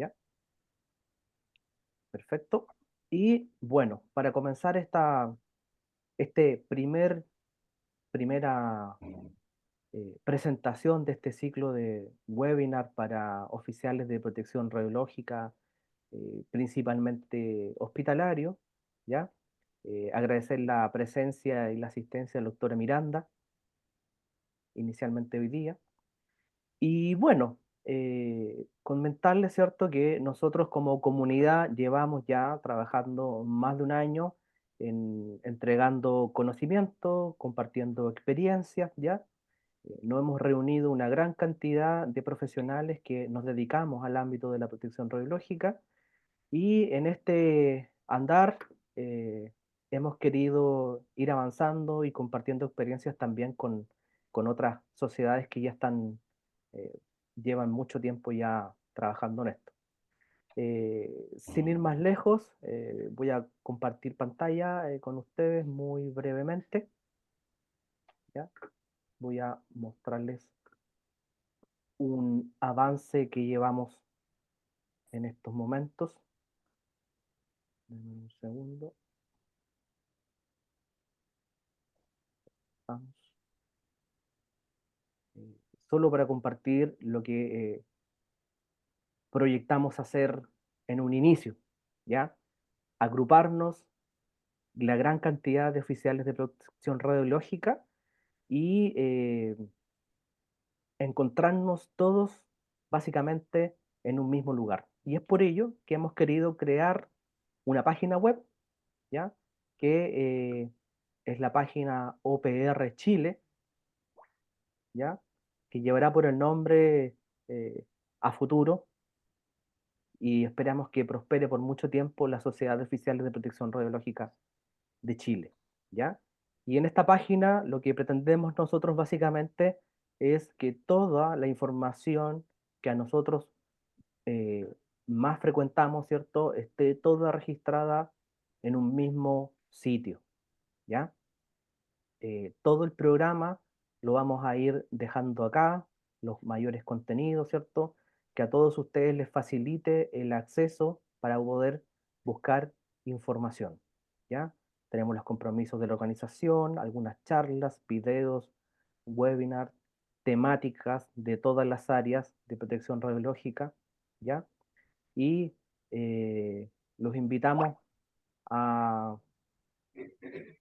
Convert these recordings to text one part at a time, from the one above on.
¿ya? Perfecto. Y bueno, para comenzar este primera presentación de este ciclo de webinar para oficiales de protección radiológica, principalmente hospitalario, ¿ya? Agradecer la presencia y la asistencia de la doctora Miranda, inicialmente hoy día. Y bueno, comentarles, ¿cierto?, que nosotros como comunidad llevamos ya trabajando más de un año en entregando conocimiento, compartiendo experiencias, ¿ya? Nos hemos reunido una gran cantidad de profesionales que nos dedicamos al ámbito de la protección radiológica y en este andar hemos querido ir avanzando y compartiendo experiencias también con otras sociedades que ya eh, llevan mucho tiempo ya trabajando en esto. Sin ir más lejos, voy a compartir pantalla con ustedes muy brevemente, ¿ya? Voy a mostrarles un avance que llevamos en estos momentos. Denme un segundo. Vamos. eh, Solo para compartir lo que proyectamos hacer en un inicio, ¿ya? Agruparnos la gran cantidad de oficiales de protección radiológica y encontrarnos todos básicamente en un mismo lugar. Y es por ello que hemos querido crear una página web, ¿ya? Que es la página OPR Chile, ¿ya? Que llevará por el nombre eh, a futuro y esperamos que prospere por mucho tiempo la Sociedad de Oficiales de Protección Radiológica de Chile, ¿ya? Y en esta página lo que pretendemos nosotros básicamente es que toda la información que a nosotros eh, más frecuentamos, ¿cierto?, esté toda registrada en un mismo sitio, ¿ya? Todo el programa lo vamos a ir dejando acá, los mayores contenidos, ¿cierto? Que a todos ustedes les facilite el acceso para poder buscar información, ¿ya? Tenemos los compromisos de la organización, algunas charlas, videos, webinars, temáticas de todas las áreas de protección radiológica, ¿ya? Y los invitamos a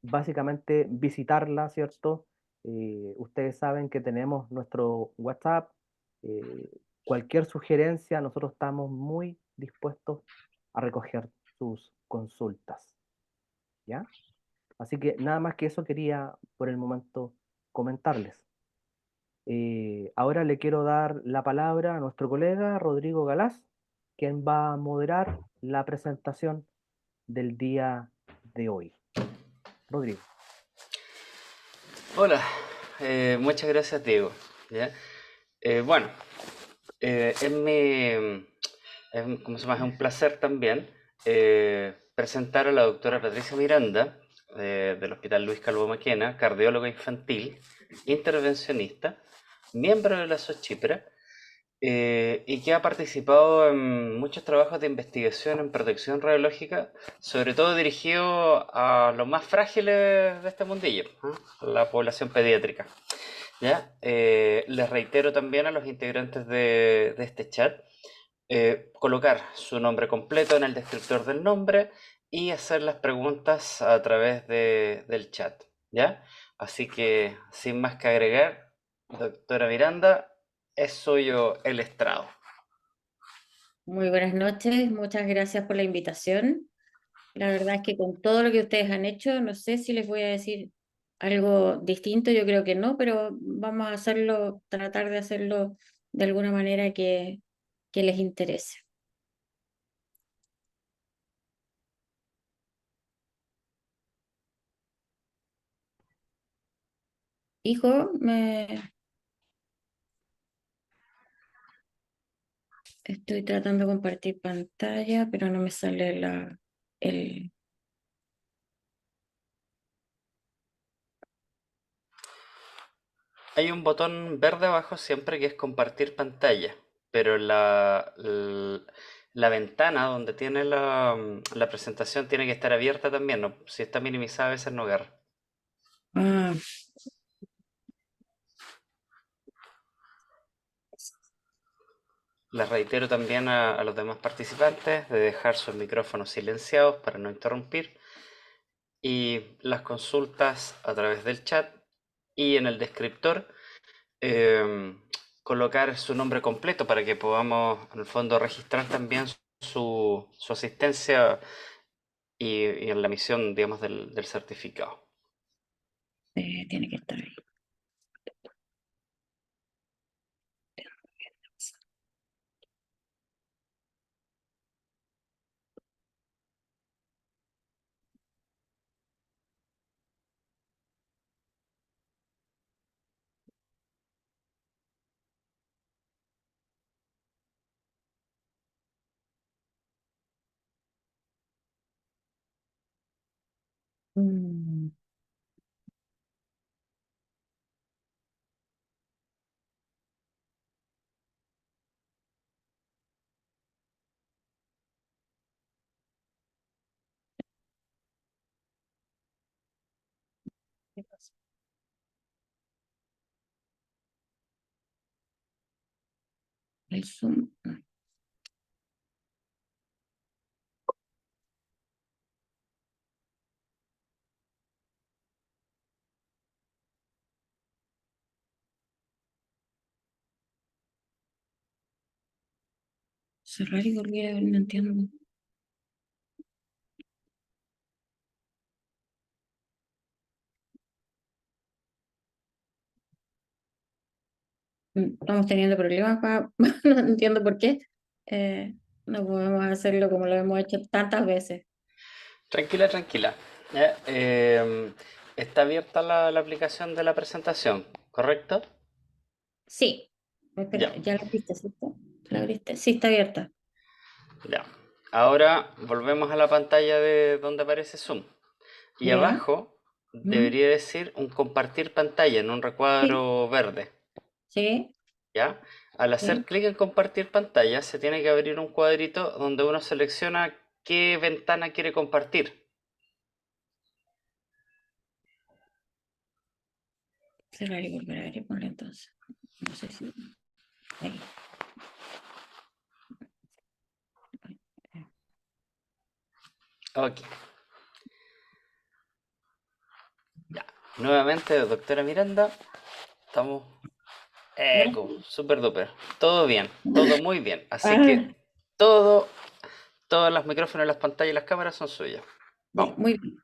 básicamente visitarla, ¿cierto? Ustedes saben que tenemos nuestro WhatsApp. eh, Cualquier sugerencia, nosotros estamos muy dispuestos a recoger sus consultas, ¿ya? Así que nada más que eso quería por el momento comentarles. Ahora le quiero dar la palabra a nuestro colega Rodrigo Galás, quien va a moderar la presentación del día de hoy. Rodrigo. Hola, muchas gracias Diego. ¿Ya? Bueno, ¿cómo se llama? Es un placer también presentar a la doctora Patricia Miranda del Hospital Luis Calvo Maquena, cardióloga infantil, intervencionista, miembro de la SOCHIPRA y que ha participado en muchos trabajos de investigación en protección radiológica, sobre todo dirigido a los más frágiles de este mundillo, ¿eh? La población pediátrica. ¿Ya? Les reitero también a los integrantes de este chat colocar su nombre completo en el descriptor del nombre y hacer las preguntas a través del chat. ¿Ya? Así que, sin más que agregar, doctora Miranda, es suyo el estrado. Muy buenas noches, muchas gracias por la invitación. La verdad es que con todo lo que ustedes han hecho, no sé si les voy a decir algo distinto, yo creo que no, pero vamos a hacerlo, tratar de hacerlo de alguna manera que les interese. Hijo, estoy tratando de compartir pantalla, pero no me sale el... Hay un botón verde abajo siempre que es compartir pantalla, pero la ventana donde tiene la presentación tiene que estar abierta también, ¿no? Si está minimizada a veces no agarra. Ah, Les reitero también a los demás participantes de dejar sus micrófonos silenciados para no interrumpir y las consultas a través del chat y en el descriptor eh, colocar su nombre completo para que podamos en el fondo registrar también su asistencia y en la emisión, digamos, del certificado. tiene que estar ahí. Mm, ¿qué pasa? El Zoom. Cerrar y volver a ver, no entiendo. Estamos teniendo problemas, no entiendo por qué. No podemos hacerlo como lo hemos hecho tantas veces. Tranquila, tranquila. Ya, está abierta la aplicación de la presentación, ¿correcto? Sí, espera, Ya, ¿ya la viste, cierto? ¿La abriste? Sí, está abierta. ya. Ahora volvemos a la pantalla de donde aparece Zoom. Y ¿Ya? abajo ¿Mm? debería decir un compartir pantalla en un Sí, recuadro verde, sí, ¿ya? Al hacer sí. clic en compartir pantalla se tiene que abrir un cuadrito donde uno selecciona qué ventana quiere compartir. Cerrar y volver a ver y ponle entonces. No sé si. Ahí. Ok, ya. Nuevamente, doctora Miranda, estamos ¿Ahora? súper duper. Todo bien, todo muy bien. Así Ah, que todo, todos los micrófonos, las pantallas y las cámaras son suyas. ya, Vamos. muy bien.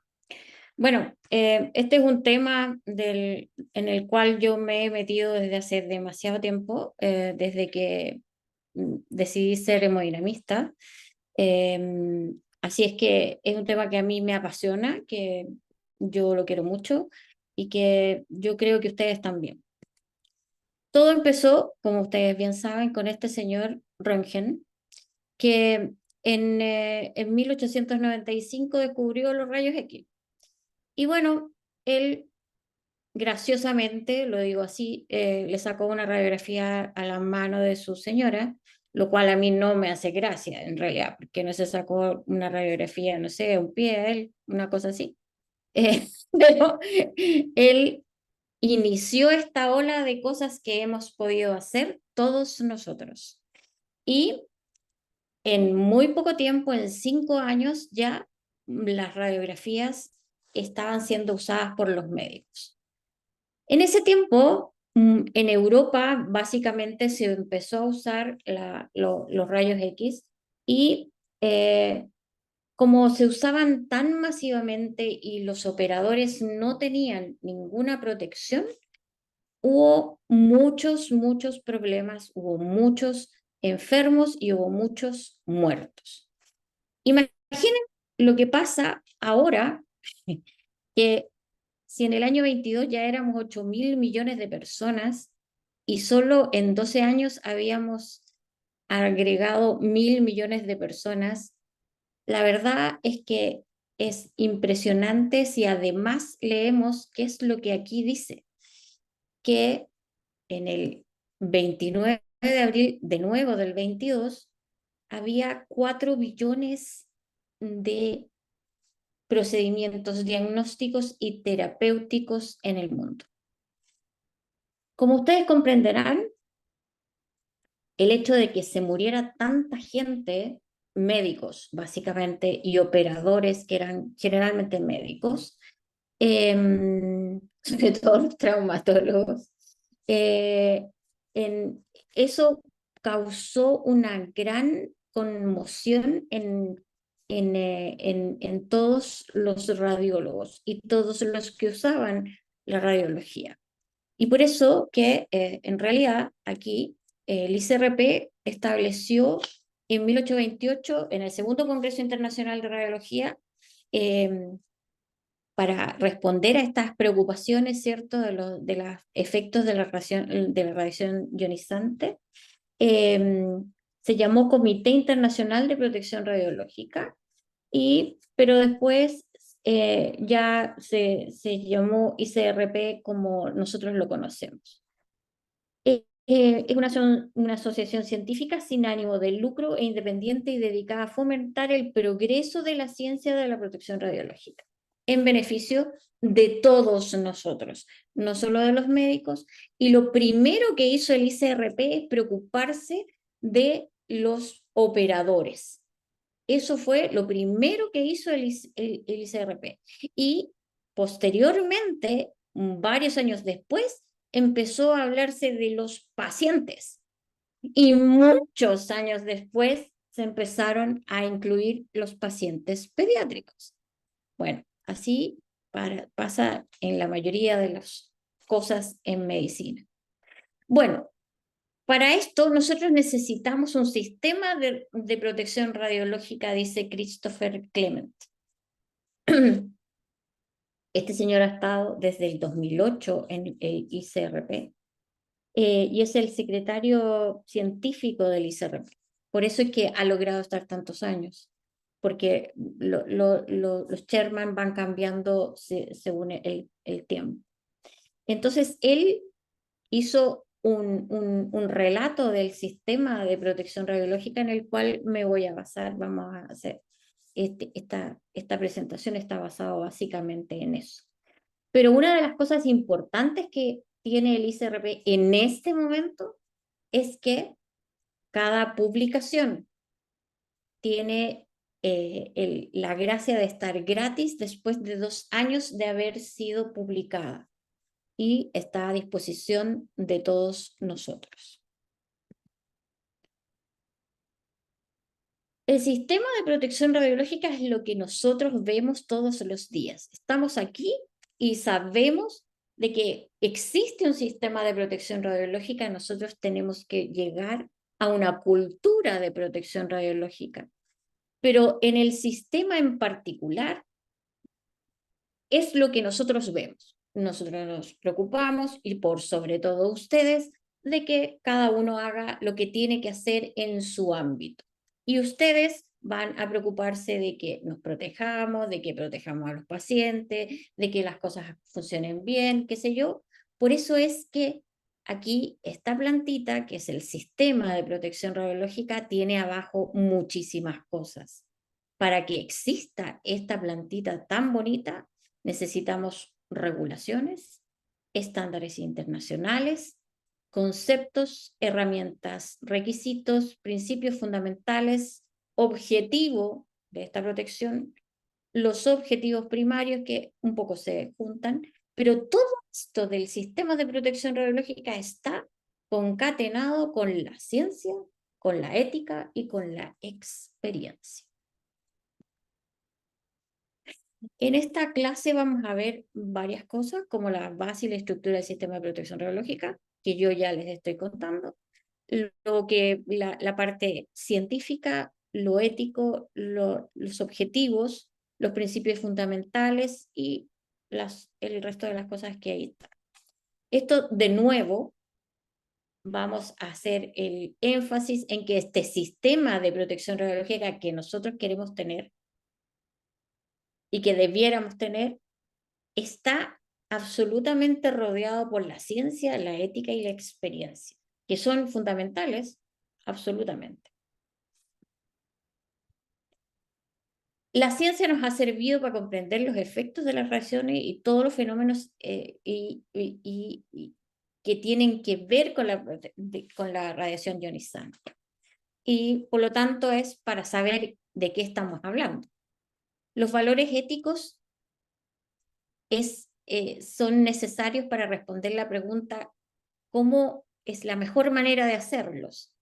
Bueno, este es un tema en el cual yo me he metido desde hace demasiado tiempo, desde que decidí ser hemodinamista. Así es que es un tema que a mí me apasiona, que yo lo quiero mucho y que yo creo que ustedes también. Todo empezó, como ustedes bien saben, con este señor Röntgen, que en 1895 descubrió los rayos X. Y bueno, él graciosamente, lo digo así, le sacó una radiografía a la mano de su señora, lo cual a mí no me hace gracia en realidad, porque no se sacó una radiografía, no sé, un pie a él, una cosa así. Pero él inició esta ola de cosas que hemos podido hacer todos nosotros. Y en muy poco tiempo, en 5 años, ya las radiografías estaban siendo usadas por los médicos. En ese tiempo, en Europa, básicamente se empezó a usar los rayos X y como se usaban tan masivamente y los operadores no tenían ninguna protección, hubo muchos problemas, hubo muchos enfermos y hubo muchos muertos. Imaginen lo que pasa ahora, que si en el año 22 ya éramos 8.000 millones de personas y solo en 12 años habíamos agregado 1.000 millones de personas, la verdad es que es impresionante si además leemos qué es lo que aquí dice, que en el 29 de abril de nuevo del 22 había 4 billones de procedimientos diagnósticos y terapéuticos en el mundo. Como ustedes comprenderán, el hecho de que se muriera tanta gente, médicos básicamente, y operadores que eran generalmente médicos, sobre todo los traumatólogos, eh, eso causó una gran conmoción en todos los radiólogos y todos los que usaban la radiología. Y por eso que en realidad aquí el ICRP estableció en 1828, en el Segundo Congreso Internacional de Radiología, para responder a estas preocupaciones, ¿cierto?, de los efectos de la radiación ionizante, se llamó Comité Internacional de Protección Radiológica, pero después ya se llamó ICRP como nosotros lo conocemos. Es una asociación científica sin ánimo de lucro e independiente y dedicada a fomentar el progreso de la ciencia de la protección radiológica, en beneficio de todos nosotros, no solo de los médicos. Y lo primero que hizo el ICRP es preocuparse de los operadores. Eso fue lo primero que hizo el ICRP. Y posteriormente, varios años después, empezó a hablarse de los pacientes. Y muchos años después se empezaron a incluir los pacientes pediátricos. Bueno, así pasa en la mayoría de las cosas en medicina. Bueno, para esto nosotros necesitamos un sistema de protección radiológica, dice Christopher Clement. Este señor ha estado desde el 2008 en el ICRP y es el secretario científico del ICRP. Por eso es que ha logrado estar tantos años, porque los chairman van cambiando según el tiempo. Entonces, él hizo un relato del sistema de protección radiológica en el cual me voy a basar. Vamos a hacer esta presentación está basada básicamente en eso. Pero una de las cosas importantes que tiene el ICRP en este momento es que cada publicación tiene la gracia de estar gratis después de 2 años de haber sido publicada y está a disposición de todos nosotros. El sistema de protección radiológica es lo que nosotros vemos todos los días. Estamos aquí y sabemos de que existe un sistema de protección radiológica. Nosotros tenemos que llegar a una cultura de protección radiológica. Pero en el sistema en particular es lo que nosotros vemos. Nosotros nos preocupamos, y por sobre todo ustedes, de que cada uno haga lo que tiene que hacer en su ámbito. Y ustedes van a preocuparse de que nos protejamos, de que protejamos a los pacientes, de que las cosas funcionen bien, qué sé yo. Por eso es que aquí esta plantita, que es el sistema de protección radiológica, tiene abajo muchísimas cosas. Para que exista esta plantita tan bonita, necesitamos regulaciones, estándares internacionales, conceptos, herramientas, requisitos, principios fundamentales, objetivo de esta protección, los objetivos primarios que un poco se juntan, pero todo esto del sistema de protección radiológica está concatenado con la ciencia, con la ética y con la experiencia. En esta clase vamos a ver varias cosas, como la base y la estructura del sistema de protección radiológica, que yo ya les estoy contando, la parte científica, lo ético, los objetivos, los principios fundamentales y el resto de las cosas que ahí están. Esto, de nuevo, vamos a hacer el énfasis en que este sistema de protección radiológica que nosotros queremos tener y que debiéramos tener, está absolutamente rodeado por la ciencia, la ética y la experiencia, que son fundamentales, absolutamente. La ciencia nos ha servido para comprender los efectos de las radiaciones y todos los fenómenos que tienen que ver con la radiación ionizante. Y por lo tanto es para saber de qué estamos hablando. Los valores éticos son necesarios para responder la pregunta ¿cómo es la mejor manera de hacerlos?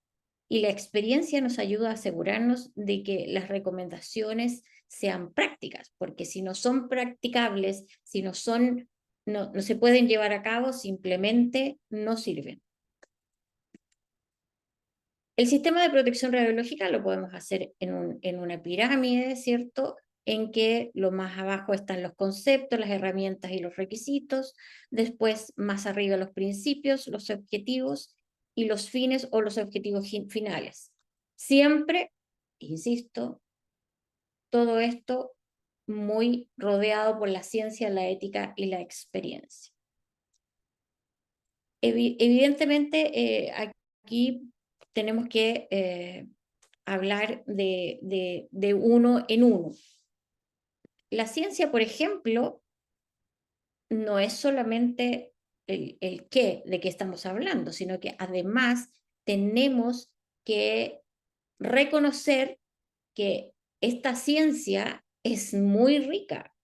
Y la experiencia nos ayuda a asegurarnos de que las recomendaciones sean prácticas, porque si no son practicables, si no se pueden llevar a cabo, simplemente no sirven. El sistema de protección radiológica lo podemos hacer en una pirámide, ¿cierto? En que lo más abajo están los conceptos, las herramientas y los requisitos, después más arriba los principios, los objetivos y los fines o los objetivos finales. Siempre, insisto, todo esto muy rodeado por la ciencia, la ética y la experiencia. Evidentemente, aquí tenemos que hablar de uno en uno. La ciencia, por ejemplo, no es solamente el qué, de qué estamos hablando, sino que además tenemos que reconocer que esta ciencia es muy rica.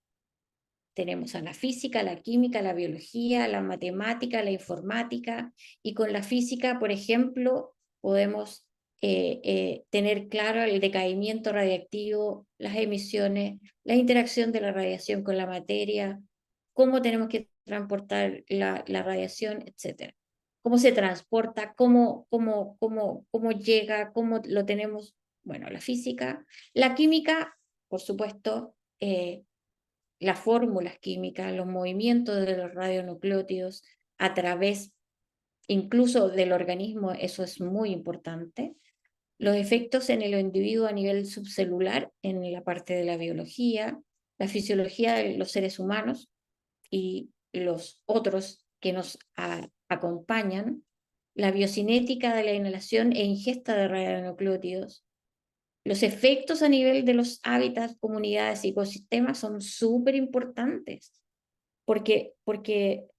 Tenemos a la física, la química, la biología, la matemática, la informática, y con la física, por ejemplo, podemos tener claro el decaimiento radiactivo, las emisiones, la interacción de la radiación con la materia, cómo tenemos que transportar la radiación, etc. Cómo se transporta, cómo llega, cómo lo tenemos. Bueno, la física, la química, por supuesto, las fórmulas químicas, los movimientos de los radionucleótidos a través incluso del organismo, eso es muy importante. Los efectos en el individuo a nivel subcelular, en la parte de la biología, la fisiología de los seres humanos y los otros que nos acompañan, la biocinética de la inhalación e ingesta de radionucleótidos. Los efectos a nivel de los hábitats, comunidades y ecosistemas son súper importantes, porque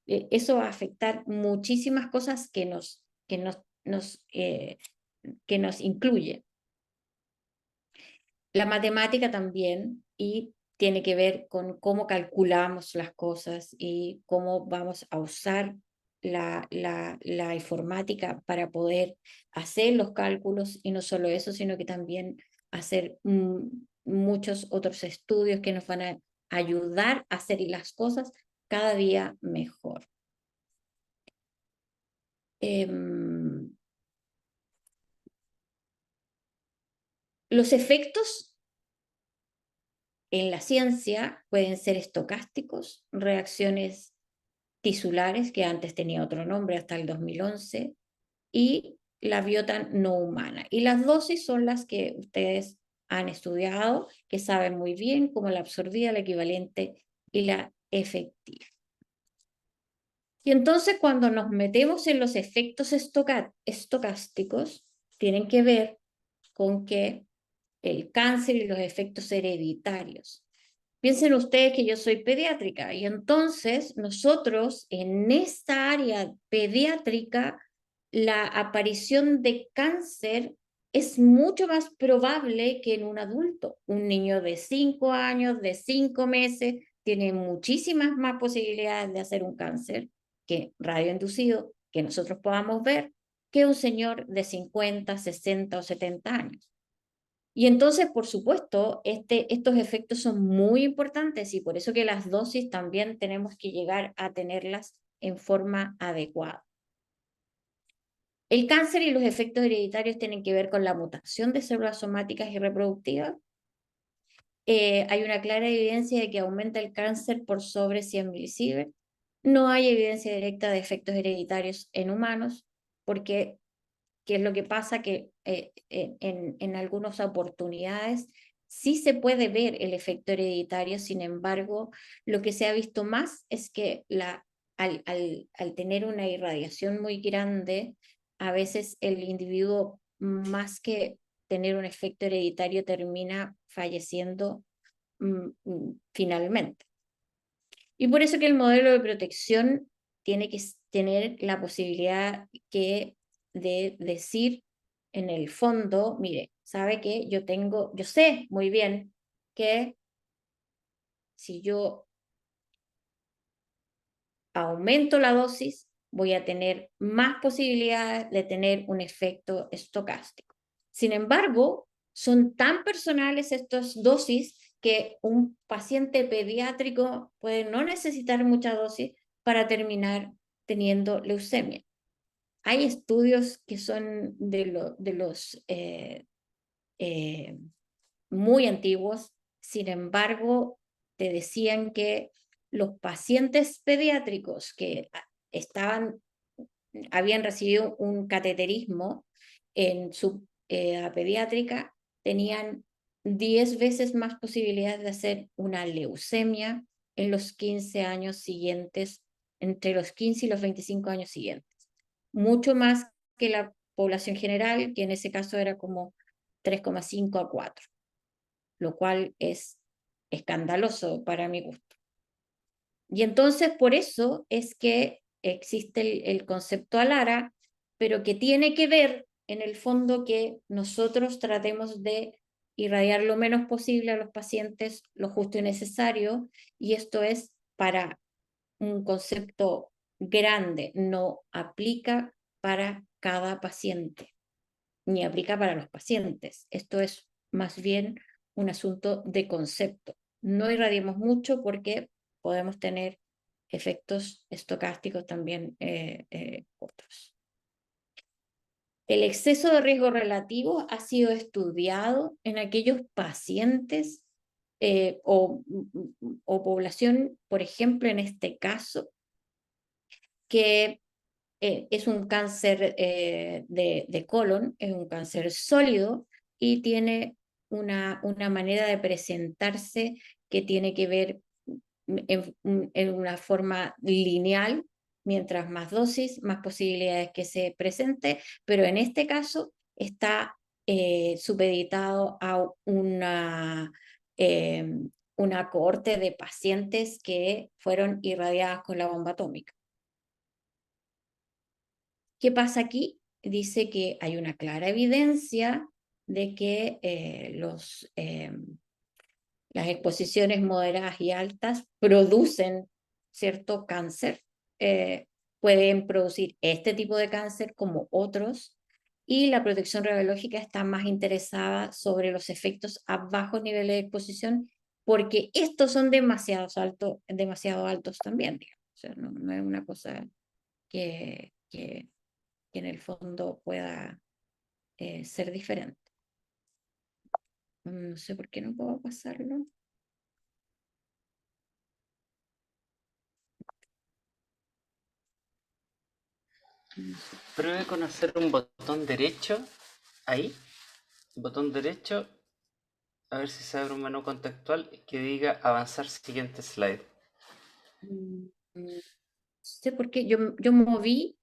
eso va a afectar muchísimas cosas que nos incluye. La matemática también, y tiene que ver con cómo calculamos las cosas y cómo vamos a usar la informática para poder hacer los cálculos, y no solo eso, sino que también hacer muchos otros estudios que nos van a ayudar a hacer las cosas cada día mejor. Los efectos en la ciencia pueden ser estocásticos, reacciones tisulares, que antes tenía otro nombre hasta el 2011, y la biota no humana. Y las dosis son las que ustedes han estudiado, que saben muy bien, como la absorbida, la equivalente y la efectiva. Y entonces cuando nos metemos en los efectos estocásticos, tienen que ver con que el cáncer y los efectos hereditarios. Piensen ustedes que yo soy pediátrica y entonces nosotros en esta área pediátrica la aparición de cáncer es mucho más probable que en un adulto. Un niño de 5 años, de 5 meses, tiene muchísimas más posibilidades de hacer un cáncer que radioinducido que nosotros podamos ver que un señor de 50, 60 o 70 años. Y entonces, por supuesto, estos efectos son muy importantes y por eso que las dosis también tenemos que llegar a tenerlas en forma adecuada. El cáncer y los efectos hereditarios tienen que ver con la mutación de células somáticas y reproductivas. Hay una clara evidencia de que aumenta el cáncer por sobre 100 milisieverts. No hay evidencia directa de efectos hereditarios en humanos, porque ¿qué es lo que pasa? Que en algunas oportunidades sí se puede ver el efecto hereditario, sin embargo, lo que se ha visto más es que al tener una irradiación muy grande, a veces el individuo, más que tener un efecto hereditario, termina falleciendo finalmente. Y por eso que el modelo de protección tiene que tener la posibilidad de decir en el fondo, mire, sabe que yo sé muy bien que si yo aumento la dosis, voy a tener más posibilidades de tener un efecto estocástico. Sin embargo, son tan personales estas dosis que un paciente pediátrico puede no necesitar mucha dosis para terminar teniendo leucemia. Hay estudios que son de los muy antiguos, sin embargo, te decían que los pacientes pediátricos que habían recibido un cateterismo en su pediátrica tenían 10 veces más posibilidades de hacer una leucemia en los 15 años siguientes, entre los 15 y los 25 años siguientes. Mucho más que la población general, que en ese caso era como 3,5 a 4, lo cual es escandaloso para mi gusto. Y entonces por eso es que existe el concepto ALARA, pero que tiene que ver en el fondo que nosotros tratemos de irradiar lo menos posible a los pacientes, lo justo y necesario, y esto es para un concepto grande, no aplica para cada paciente, ni aplica para los pacientes. Esto es más bien un asunto de concepto. No irradiemos mucho porque podemos tener efectos estocásticos también otros. El exceso de riesgo relativo ha sido estudiado en aquellos pacientes o población, por ejemplo, en este caso, que es un cáncer de colon, es un cáncer sólido y tiene una manera de presentarse que tiene que ver en una forma lineal. Mientras más dosis, más posibilidades que se presente, pero en este caso está supeditado a eh, una cohorte de pacientes que fueron irradiadas con la bomba atómica. ¿Qué pasa aquí? Dice que hay una clara evidencia de que las exposiciones moderadas y altas producen cierto cáncer, pueden producir este tipo de cáncer como otros, y la protección radiológica está más interesada sobre los efectos a bajos niveles de exposición, porque estos son demasiado altos también, digamos. O sea, no es una cosa que en el fondo pueda ser diferente. No sé por qué no puedo pasarlo. Pruebe con hacer un botón derecho ahí, botón derecho, a ver si se abre un menú contextual que diga avanzar siguiente slide. No sé por qué yo moví,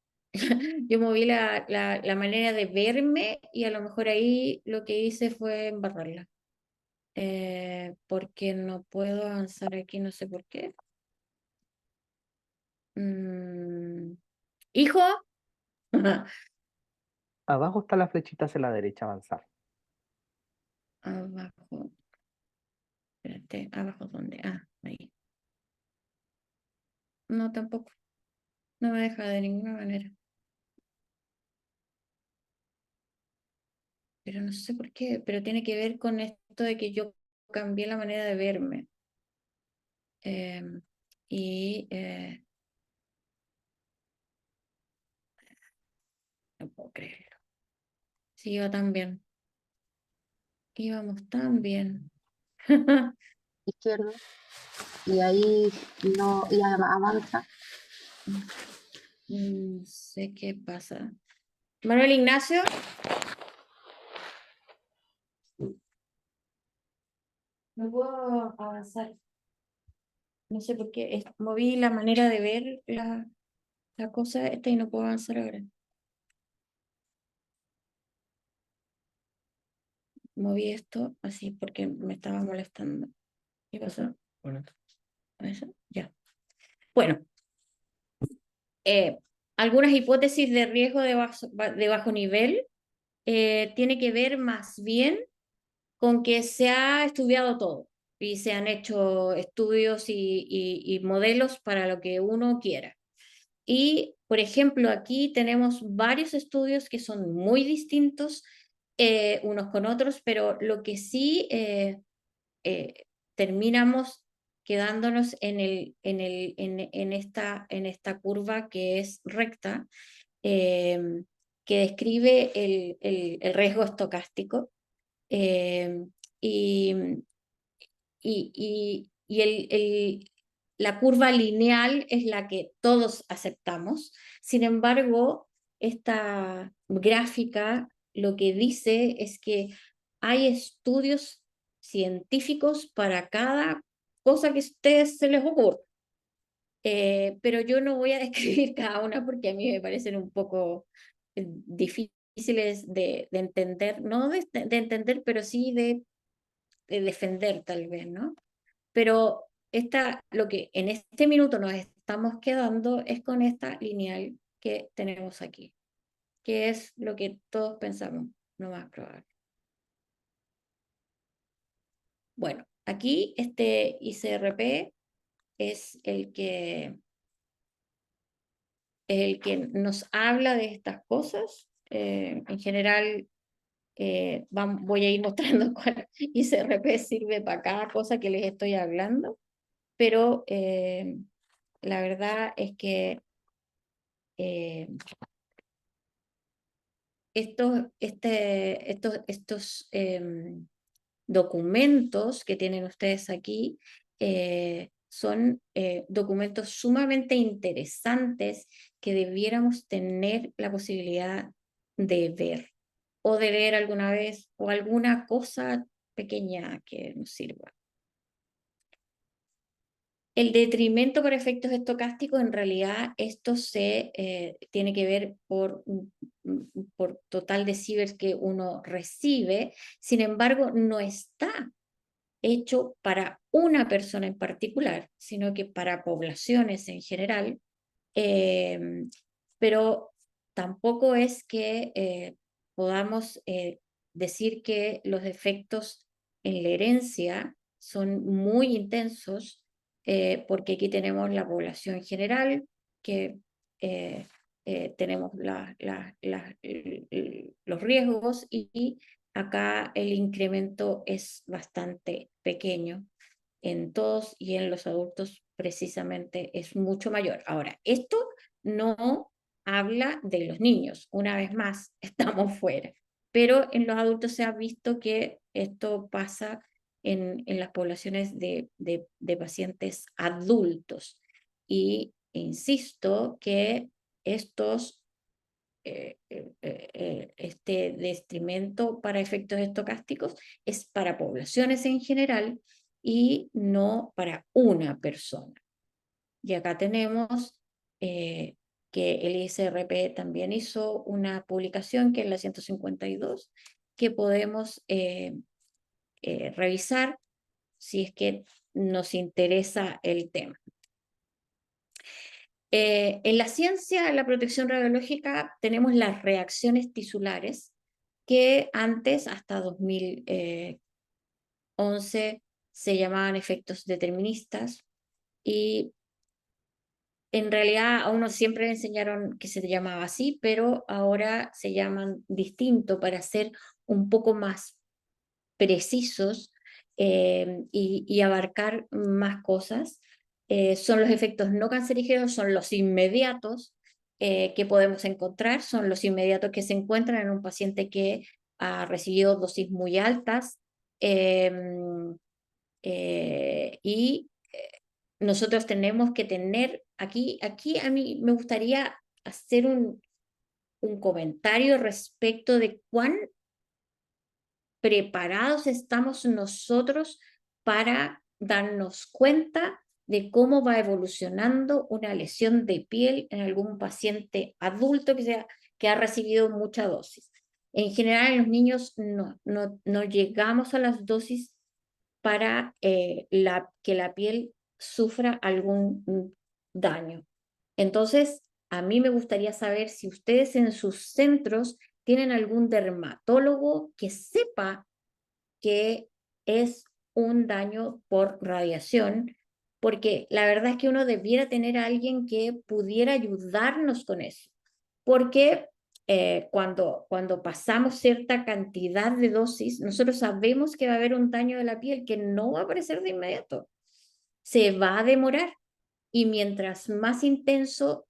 yo moví la manera de verme y a lo mejor ahí lo que hice fue embarrarla. Porque no puedo avanzar aquí, no sé por qué. ¿Hijo? Abajo está la flechita hacia la derecha, avanzar. Abajo. Espérate, ¿abajo dónde? Ah, ahí. No, tampoco. No me deja de ninguna manera. Pero no sé por qué, pero tiene que ver con esto de que yo cambié la manera de verme. Y no puedo creerlo. Sí, iba tan bien. Íbamos tan bien. Izquierdo y ahí no y avanza. No sé qué pasa. Manuel Ignacio. No puedo avanzar. No sé por qué. Moví la manera de ver la cosa esta y no puedo avanzar ahora. Moví esto así porque me estaba molestando. ¿Qué pasó? Bueno, eso, ya. Bueno, algunas hipótesis de riesgo de bajo nivel tiene que ver más bien con que se ha estudiado todo y se han hecho estudios y modelos para lo que uno quiera. Y, por ejemplo, aquí tenemos varios estudios que son muy distintos unos con otros, pero lo que sí eh, terminamos quedándonos en esta curva que es recta, eh, que describe el riesgo estocástico. eh, y, y la curva lineal es la que todos aceptamos. Sin embargo, esta gráfica lo que dice es que hay estudios científicos para cada cosa que a ustedes se les ocurra. Pero yo no voy a describir cada una porque a mí me parecen un poco difíciles de entender, no de entender, pero sí de defender tal vez, ¿no? Pero lo que en este minuto nos estamos quedando es con esta lineal que tenemos aquí, que es lo que todos pensamos, lo más probable. Bueno, aquí este ICRP es el que nos habla de estas cosas. En general, voy a ir mostrando cuál ICRP sirve para cada cosa que les estoy hablando, pero la verdad es que eh, estos documentos que tienen ustedes aquí son documentos sumamente interesantes que debiéramos tener la posibilidad de ver o de leer alguna vez o alguna cosa pequeña que nos sirva. El detrimento por efectos estocásticos, en realidad, esto tiene que ver por total de decibels que uno recibe. Sin embargo, no está hecho para una persona en particular, sino que para poblaciones en general. Pero tampoco es que podamos decir que los efectos en la herencia son muy intensos, porque aquí tenemos la población general, que tenemos los riesgos y acá el incremento es bastante pequeño en todos y en los adultos precisamente es mucho mayor. Ahora, esto no habla de los niños, una vez más, estamos fuera, pero en los adultos se ha visto que esto pasa en las poblaciones de pacientes adultos. Y insisto que este detrimento para efectos estocásticos es para poblaciones en general y no para una persona. Y acá tenemos que el ISRP también hizo una publicación que es la 152, que podemos revisar si es que nos interesa el tema. En la ciencia de la protección radiológica tenemos las reacciones tisulares que antes, hasta 2011, se llamaban efectos deterministas y en realidad a uno siempre le enseñaron que se llamaba así, pero ahora se llaman distinto para ser un poco más precisos y abarcar más cosas. Son los efectos no cancerígenos, son los inmediatos que podemos encontrar, son los inmediatos que se encuentran en un paciente que ha recibido dosis muy altas y nosotros tenemos que tener, aquí a mí me gustaría hacer un comentario respecto de cuán preparados estamos nosotros para darnos cuenta de cómo va evolucionando una lesión de piel en algún paciente adulto que ha recibido mucha dosis. En general, en los niños no llegamos a las dosis para que la piel sufra algún daño. Entonces, a mí me gustaría saber si ustedes en sus centros tienen algún dermatólogo que sepa que es un daño por radiación, porque la verdad es que uno debiera tener a alguien que pudiera ayudarnos con eso, porque cuando pasamos cierta cantidad de dosis, nosotros sabemos que va a haber un daño de la piel que no va a aparecer de inmediato, se va a demorar, y mientras más intenso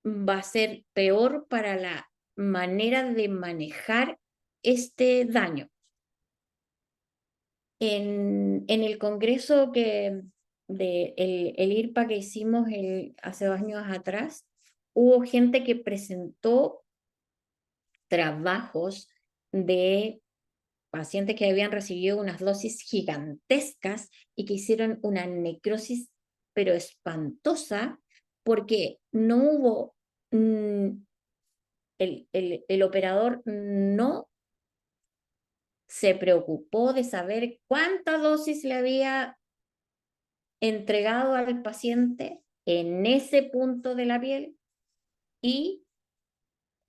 va a ser peor para la manera de manejar este daño. En el congreso el IRPA que hicimos hace 2 años atrás, hubo gente que presentó trabajos de pacientes que habían recibido unas dosis gigantescas y que hicieron una necrosis pero espantosa, porque no hubo, el operador no se preocupó de saber cuánta dosis le había entregado al paciente en ese punto de la piel, y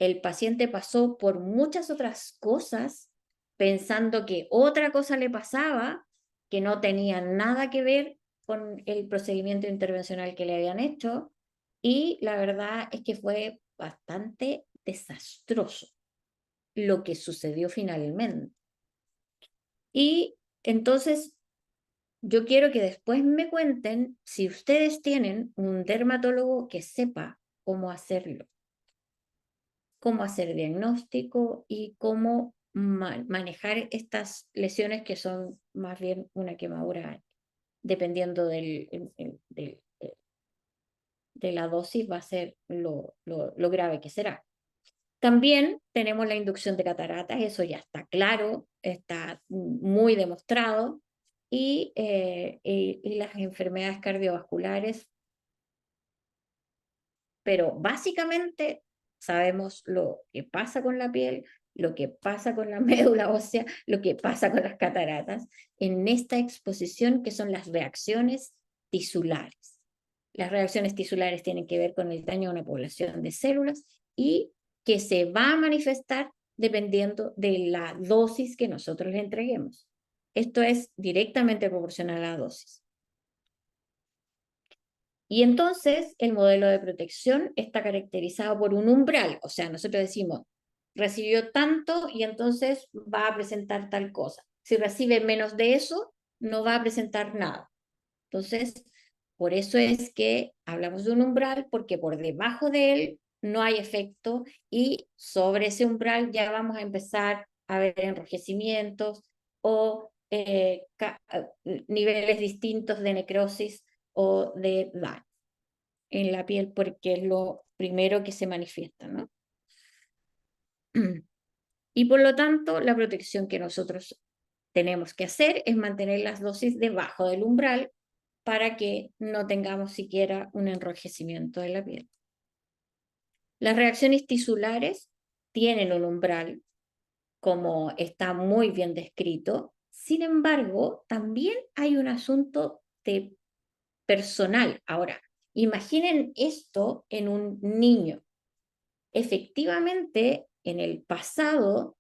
el paciente pasó por muchas otras cosas pensando que otra cosa le pasaba que no tenía nada que ver con el procedimiento intervencional que le habían hecho, y la verdad es que fue bastante desastroso lo que sucedió finalmente. Y entonces yo quiero que después me cuenten si ustedes tienen un dermatólogo que sepa cómo hacerlo, cómo hacer diagnóstico y cómo manejar estas lesiones que son más bien una quemadura, dependiendo de la dosis, va a ser lo grave que será. También tenemos la inducción de cataratas, eso ya está claro, está muy demostrado, y las enfermedades cardiovasculares, pero básicamente sabemos lo que pasa con la piel, lo que pasa con la médula ósea, lo que pasa con las cataratas, en esta exposición, que son las reacciones tisulares. Las reacciones tisulares tienen que ver con el daño a una población de células y que se va a manifestar dependiendo de la dosis que nosotros le entreguemos. Esto es directamente proporcional a la dosis. Y entonces el modelo de protección está caracterizado por un umbral, o sea, nosotros decimos, recibió tanto y entonces va a presentar tal cosa. Si recibe menos de eso, no va a presentar nada. Entonces, por eso es que hablamos de un umbral, porque por debajo de él no hay efecto, y sobre ese umbral ya vamos a empezar a ver enrojecimientos o niveles distintos de necrosis o de daño en la piel, porque es lo primero que se manifiesta, ¿no? Y por lo tanto, la protección que nosotros tenemos que hacer es mantener las dosis debajo del umbral para que no tengamos siquiera un enrojecimiento de la piel. Las reacciones tisulares tienen un umbral, como está muy bien descrito. Sin embargo, también hay un asunto de personal. Ahora, imaginen esto en un niño. Efectivamente, en el pasado,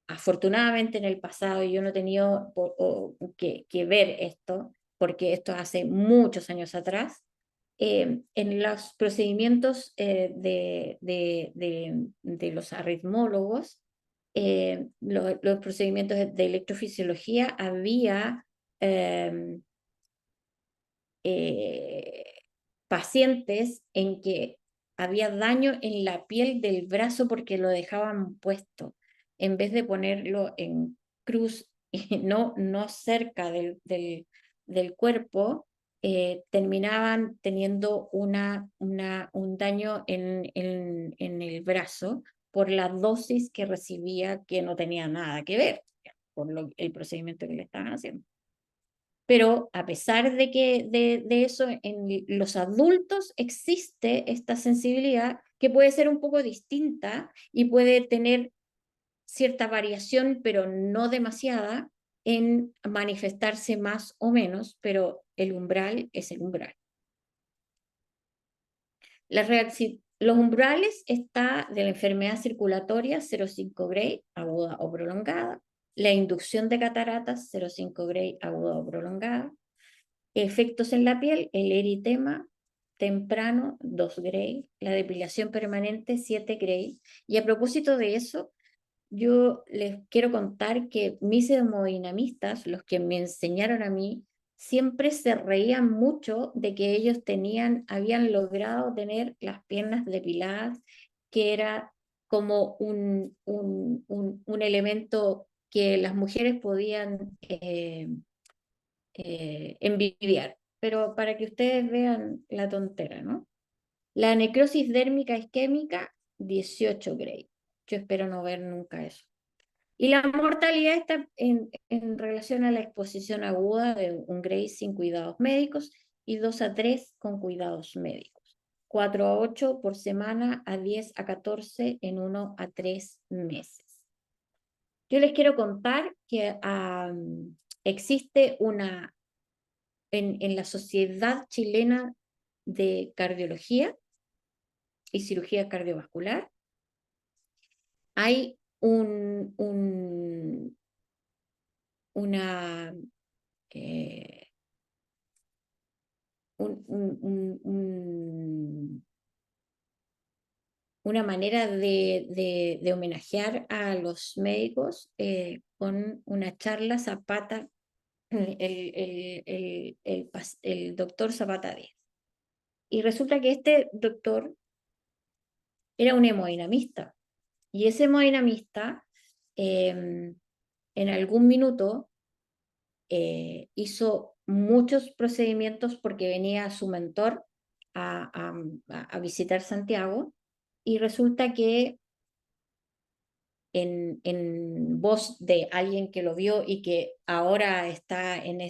afortunadamente en el pasado, yo no he tenido que ver esto, porque esto hace muchos años atrás, en los procedimientos de los arritmólogos, los procedimientos de electrofisiología, había eh, pacientes en que había daño en la piel del brazo porque lo dejaban puesto, en vez de ponerlo en cruz y no cerca del cuerpo, terminaban teniendo un daño en el brazo por la dosis que recibía, que no tenía nada que ver por el procedimiento que le estaban haciendo. Pero a pesar de eso, en los adultos existe esta sensibilidad que puede ser un poco distinta y puede tener cierta variación, pero no demasiada, en manifestarse más o menos, pero el umbral es el umbral. Los umbrales está de la enfermedad circulatoria 0,5 Gray, aguda o prolongada, la inducción de cataratas 0,5 Gray, aguda o prolongada, efectos en la piel, el eritema temprano 2 Gray, la depilación permanente 7 Gray. Y a propósito de eso, yo les quiero contar que mis hemodinamistas, los que me enseñaron a mí, siempre se reían mucho de que ellos habían logrado tener las piernas depiladas, que era como un elemento que las mujeres podían envidiar. Pero para que ustedes vean la tontera, ¿no? La necrosis dérmica isquémica, 18 Gray. Yo espero no ver nunca eso. Y la mortalidad está en relación a la exposición aguda de 1 Gray sin cuidados médicos y 2 a 3 con cuidados médicos. 4 a 8 por semana, a 10 a 14 en 1 a 3 meses. Yo les quiero contar que existe en la Sociedad Chilena de Cardiología y Cirugía Cardiovascular, hay una, eh, una manera de homenajear a los médicos con una charla Zapata, el doctor Zapata Díaz. Y resulta que este doctor era un hemodinamista, y ese hemodinamista en algún minuto hizo muchos procedimientos porque venía su mentor a visitar Santiago, y resulta que en voz de alguien que lo vio y que ahora está en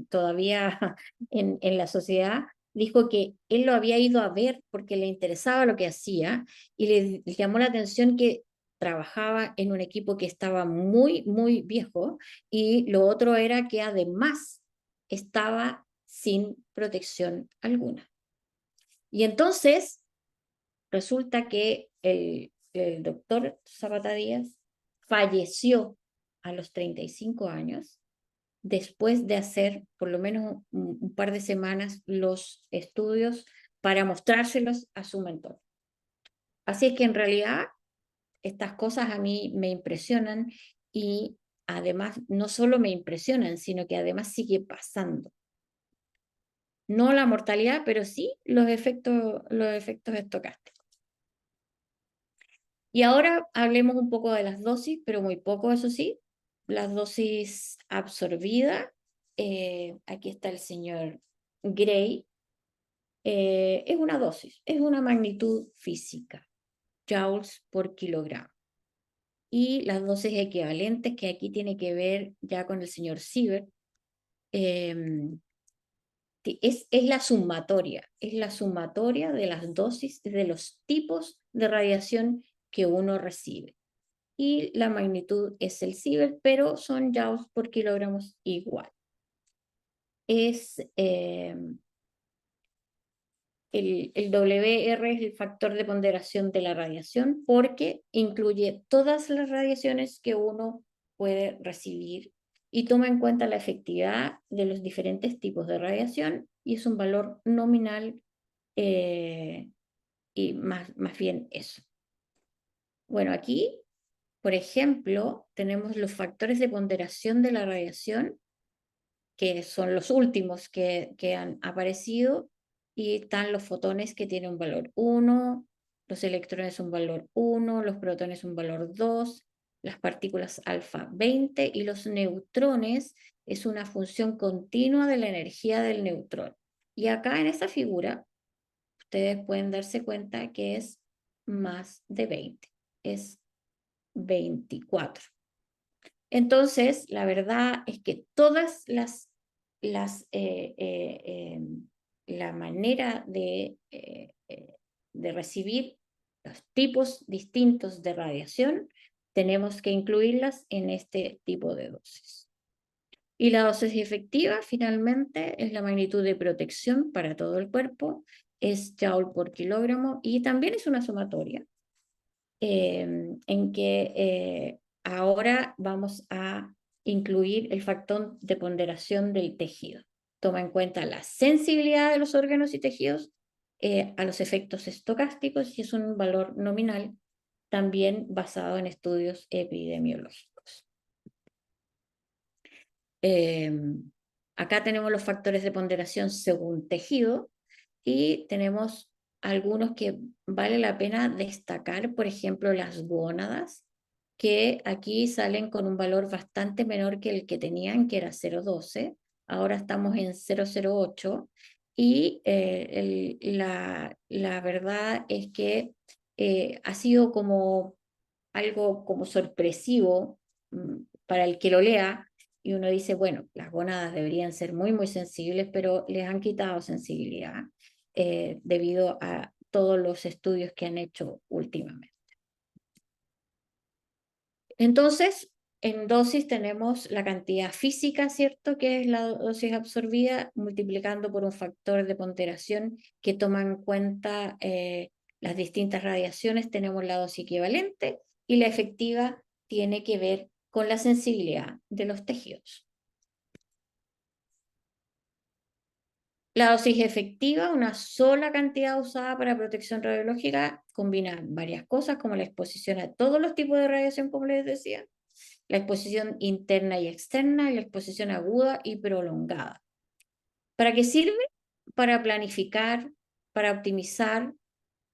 todavía en la sociedad, dijo que él lo había ido a ver porque le interesaba lo que hacía, y le llamó la atención que trabajaba en un equipo que estaba muy, muy viejo, y lo otro era que además estaba sin protección alguna. Y entonces resulta que el doctor Zapata Díaz falleció a los 35 años después de hacer por lo menos un par de semanas los estudios para mostrárselos a su mentor. Así es que en realidad estas cosas a mí me impresionan, y además no solo me impresionan, sino que además sigue pasando. No la mortalidad, pero sí los efectos estocásticos. Y ahora hablemos un poco de las dosis, pero muy poco, eso sí. Las dosis absorbidas, aquí está el señor Gray, es una dosis, es una magnitud física, joules por kilogramo. Y las dosis equivalentes, que aquí tiene que ver ya con el señor Siebert, es la sumatoria de las dosis, de los tipos de radiación que uno recibe. Y la magnitud es el Siebert, pero son joules por kilogramos igual. El WR es el factor de ponderación de la radiación, porque incluye todas las radiaciones que uno puede recibir y toma en cuenta la efectividad de los diferentes tipos de radiación, y es un valor nominal, y más bien eso. Bueno, aquí, por ejemplo, tenemos los factores de ponderación de la radiación, que son los últimos que han aparecido, y están los fotones, que tienen un valor 1, los electrones un valor 1, los protones un valor 2, las partículas alfa 20, y los neutrones es una función continua de la energía del neutrón. Y acá en esta figura, ustedes pueden darse cuenta que es más de 20, es 24. Entonces, la verdad es que todas la manera de recibir los tipos distintos de radiación tenemos que incluirlas en este tipo de dosis. Y la dosis efectiva, finalmente, es la magnitud de protección para todo el cuerpo, es Joule por kilogramo, y también es una sumatoria, en que ahora vamos a incluir el factor de ponderación del tejido. Toma en cuenta la sensibilidad de los órganos y tejidos a los efectos estocásticos, y es un valor nominal también basado en estudios epidemiológicos. Acá tenemos los factores de ponderación según tejido, y tenemos algunos que vale la pena destacar, por ejemplo, las gónadas, que aquí salen con un valor bastante menor que el que tenían, que era 0,12, ahora estamos en 0,08, y la verdad es que ha sido como algo como sorpresivo para el que lo lea, y uno dice, bueno, las gónadas deberían ser muy, muy sensibles, pero les han quitado sensibilidad debido a todos los estudios que han hecho últimamente. Entonces, en dosis tenemos la cantidad física, ¿cierto? Que es la dosis absorbida, multiplicando por un factor de ponderación que toma en cuenta las distintas radiaciones. Tenemos la dosis equivalente, y la efectiva tiene que ver con la sensibilidad de los tejidos. La dosis efectiva, una sola cantidad usada para protección radiológica, combina varias cosas, como la exposición a todos los tipos de radiación, como les decía, la exposición interna y externa, y la exposición aguda y prolongada. ¿Para qué sirve? Para planificar, para optimizar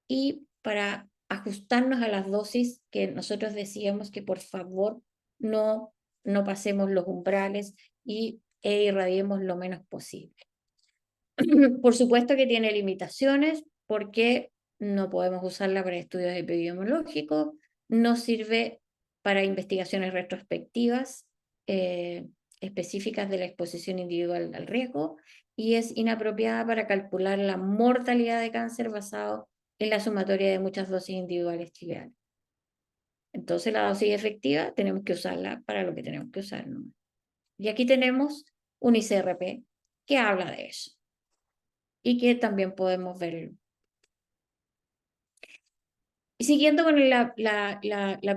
y para ajustarnos a las dosis que nosotros decíamos que por favor no pasemos los umbrales e irradiemos lo menos posible. Por supuesto que tiene limitaciones, porque no podemos usarla para estudios epidemiológicos, no sirve para investigaciones retrospectivas específicas de la exposición individual al riesgo, y es inapropiada para calcular la mortalidad de cáncer basado en la sumatoria de muchas dosis individuales triviales. Entonces la dosis efectiva tenemos que usarla para lo que tenemos que usar, ¿no? Y aquí tenemos un ICRP que habla de eso, y que también podemos verlo. Y siguiendo con la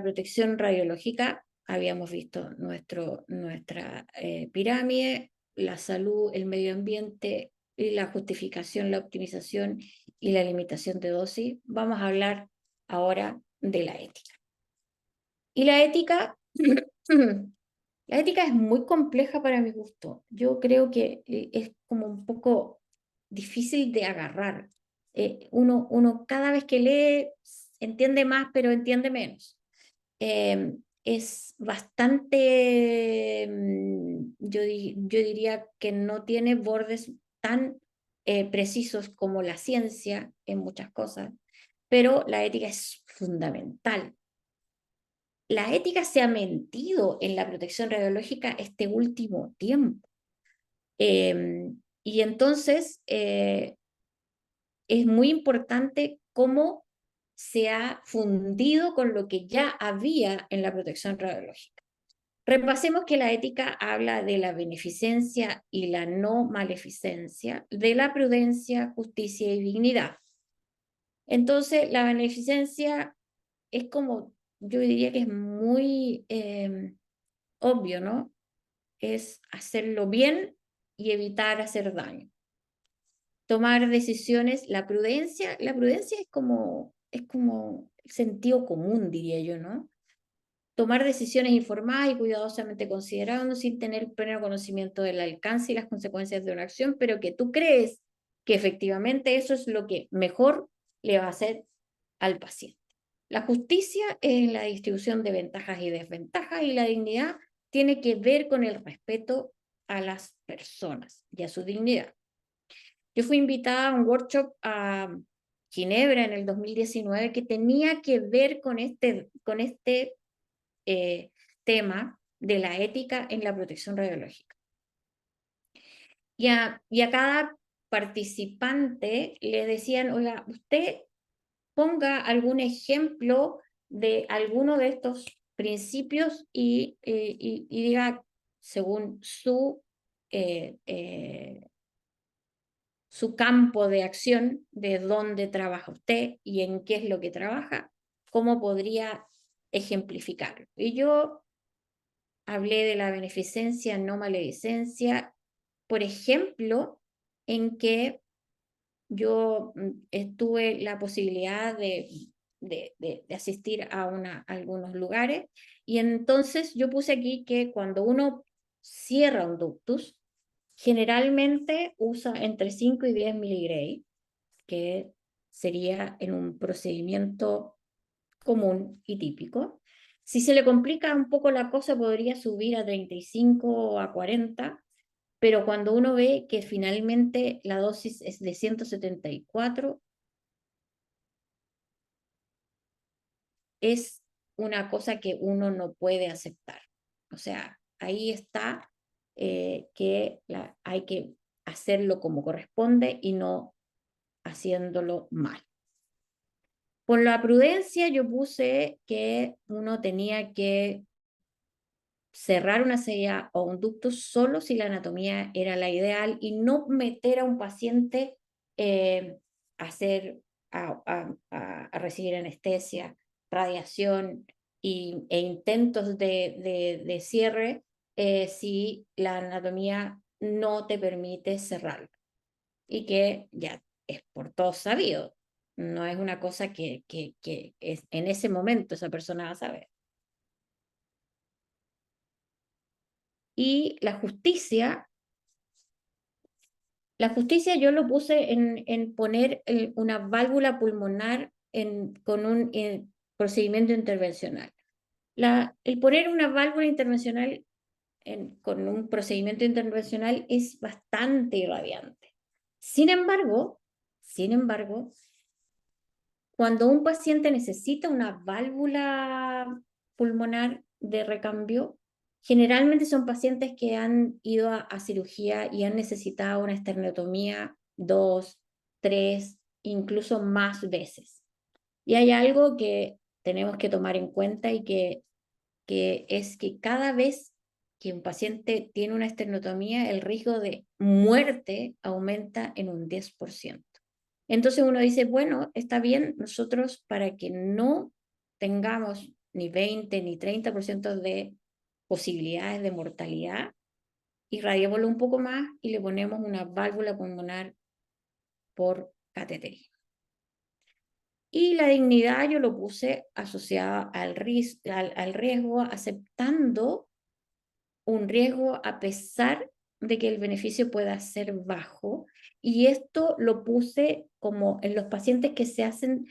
protección radiológica, habíamos visto nuestra pirámide, la salud, el medio ambiente, y la justificación, la optimización y la limitación de dosis. Vamos a hablar ahora de la ética. Y la ética, la ética es muy compleja para mi gusto. Yo creo que es como un poco difícil de agarrar. Uno cada vez que lee entiende más, pero entiende menos. Es bastante, yo diría que no tiene bordes tan precisos como la ciencia en muchas cosas, pero la ética es fundamental. La ética se ha mentido en la protección radiológica este último tiempo. Y entonces es muy importante cómo se ha fundido con lo que ya había en la protección radiológica. Repasemos que la ética habla de la beneficencia y la no maleficencia, de la prudencia, justicia y dignidad. Entonces, la beneficencia es como, yo diría que es muy obvio, ¿no? Es hacerlo bien y evitar hacer daño. Tomar decisiones, la prudencia es como el sentido común, diría yo, ¿no? Tomar decisiones informadas y cuidadosamente considerando, sin tener pleno conocimiento del alcance y las consecuencias de una acción, pero que tú crees que efectivamente eso es lo que mejor le va a hacer al paciente. La justicia es la distribución de ventajas y desventajas, y la dignidad tiene que ver con el respeto a las personas y a su dignidad. Yo fui invitada a un workshop a Ginebra en el 2019 que tenía que ver con este tema de la ética en la protección radiológica. Y a cada participante le decían, oiga, usted ponga algún ejemplo de alguno de estos principios y diga, según su campo de acción, de dónde trabaja usted y en qué es lo que trabaja, cómo podría ejemplificarlo. Y yo hablé de la beneficencia, no maledicencia, por ejemplo, en que yo tuve la posibilidad de asistir a algunos lugares, y entonces yo puse aquí que cuando uno cierra un ductus, generalmente usa entre 5 y 10 miligray, que sería en un procedimiento común y típico. Si se le complica un poco la cosa, podría subir a 35 o a 40, pero cuando uno ve que finalmente la dosis es de 174, es una cosa que uno no puede aceptar. O sea, ahí está que hay que hacerlo como corresponde y no haciéndolo mal. Por la prudencia yo puse que uno tenía que cerrar una sella o un ducto solo si la anatomía era la ideal y no meter a un paciente a recibir anestesia, radiación e intentos de cierre si la anatomía no te permite cerrarlo. Y que ya es por todos sabido, no es una cosa que es, en ese momento esa persona va a saber. Y la justicia yo lo puse en poner una válvula pulmonar con un procedimiento intervencional. El poner una válvula intervencional con un procedimiento intervencional es bastante irradiante. Sin embargo, cuando un paciente necesita una válvula pulmonar de recambio, generalmente son pacientes que han ido a cirugía y han necesitado una esternotomía 2, 3, incluso más veces. Y hay algo que tenemos que tomar en cuenta y que es que cada vez que un paciente tiene una esternotomía, el riesgo de muerte aumenta en un 10%. Entonces uno dice, bueno, está bien, nosotros para que no tengamos ni 20 ni 30% de posibilidades de mortalidad, irradiémoslo un poco más y le ponemos una válvula pulmonar por cateterismo. Y la dignidad yo lo puse asociada al riesgo, aceptando un riesgo a pesar de que el beneficio pueda ser bajo. Y esto lo puse como en los pacientes que se hacen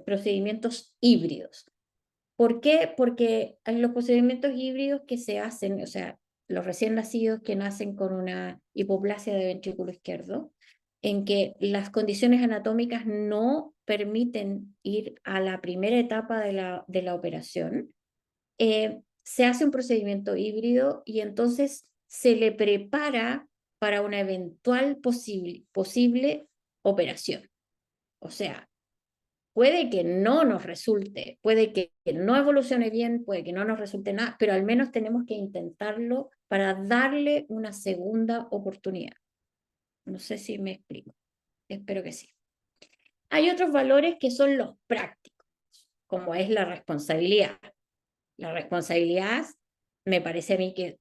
procedimientos híbridos. ¿Por qué? Porque en los procedimientos híbridos que se hacen, o sea, los recién nacidos que nacen con una hipoplasia de ventrículo izquierdo, en que las condiciones anatómicas no permiten ir a la primera etapa de la operación, se hace un procedimiento híbrido y entonces se le prepara para una eventual posible operación. O sea, puede que no nos resulte, puede que no evolucione bien, puede que no nos resulte nada, pero al menos tenemos que intentarlo para darle una segunda oportunidad. No sé si me explico, espero que sí. Hay otros valores que son los prácticos, como es la responsabilidad. La responsabilidad me parece a mí que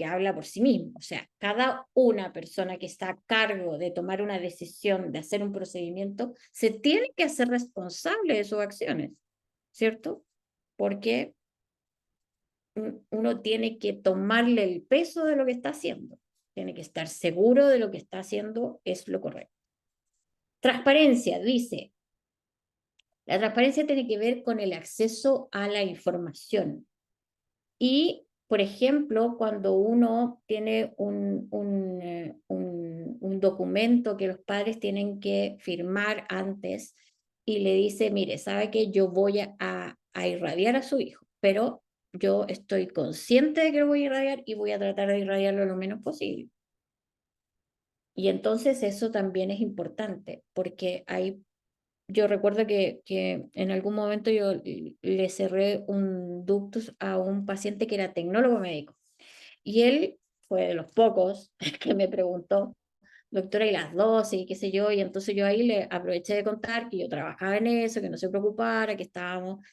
habla por sí mismo. O sea, cada una persona que está a cargo de tomar una decisión, de hacer un procedimiento, se tiene que hacer responsable de sus acciones, ¿cierto? Porque uno tiene que tomarle el peso de lo que está haciendo. Tiene que estar seguro de lo que está haciendo es lo correcto. Transparencia, dice. La transparencia tiene que ver con el acceso a la información. Y, por ejemplo, cuando uno tiene un documento que los padres tienen que firmar antes y le dice, mire, sabe que yo voy a irradiar a su hijo, pero yo estoy consciente de que lo voy a irradiar y voy a tratar de irradiarlo lo menos posible. Y entonces eso también es importante, porque hay yo recuerdo que en algún momento yo le cerré un ductus a un paciente que era tecnólogo médico. Y él fue de los pocos que me preguntó, doctora, y las dosis, y qué sé yo, y entonces yo ahí le aproveché de contar que yo trabajaba en eso, que no se preocupara, que estábamos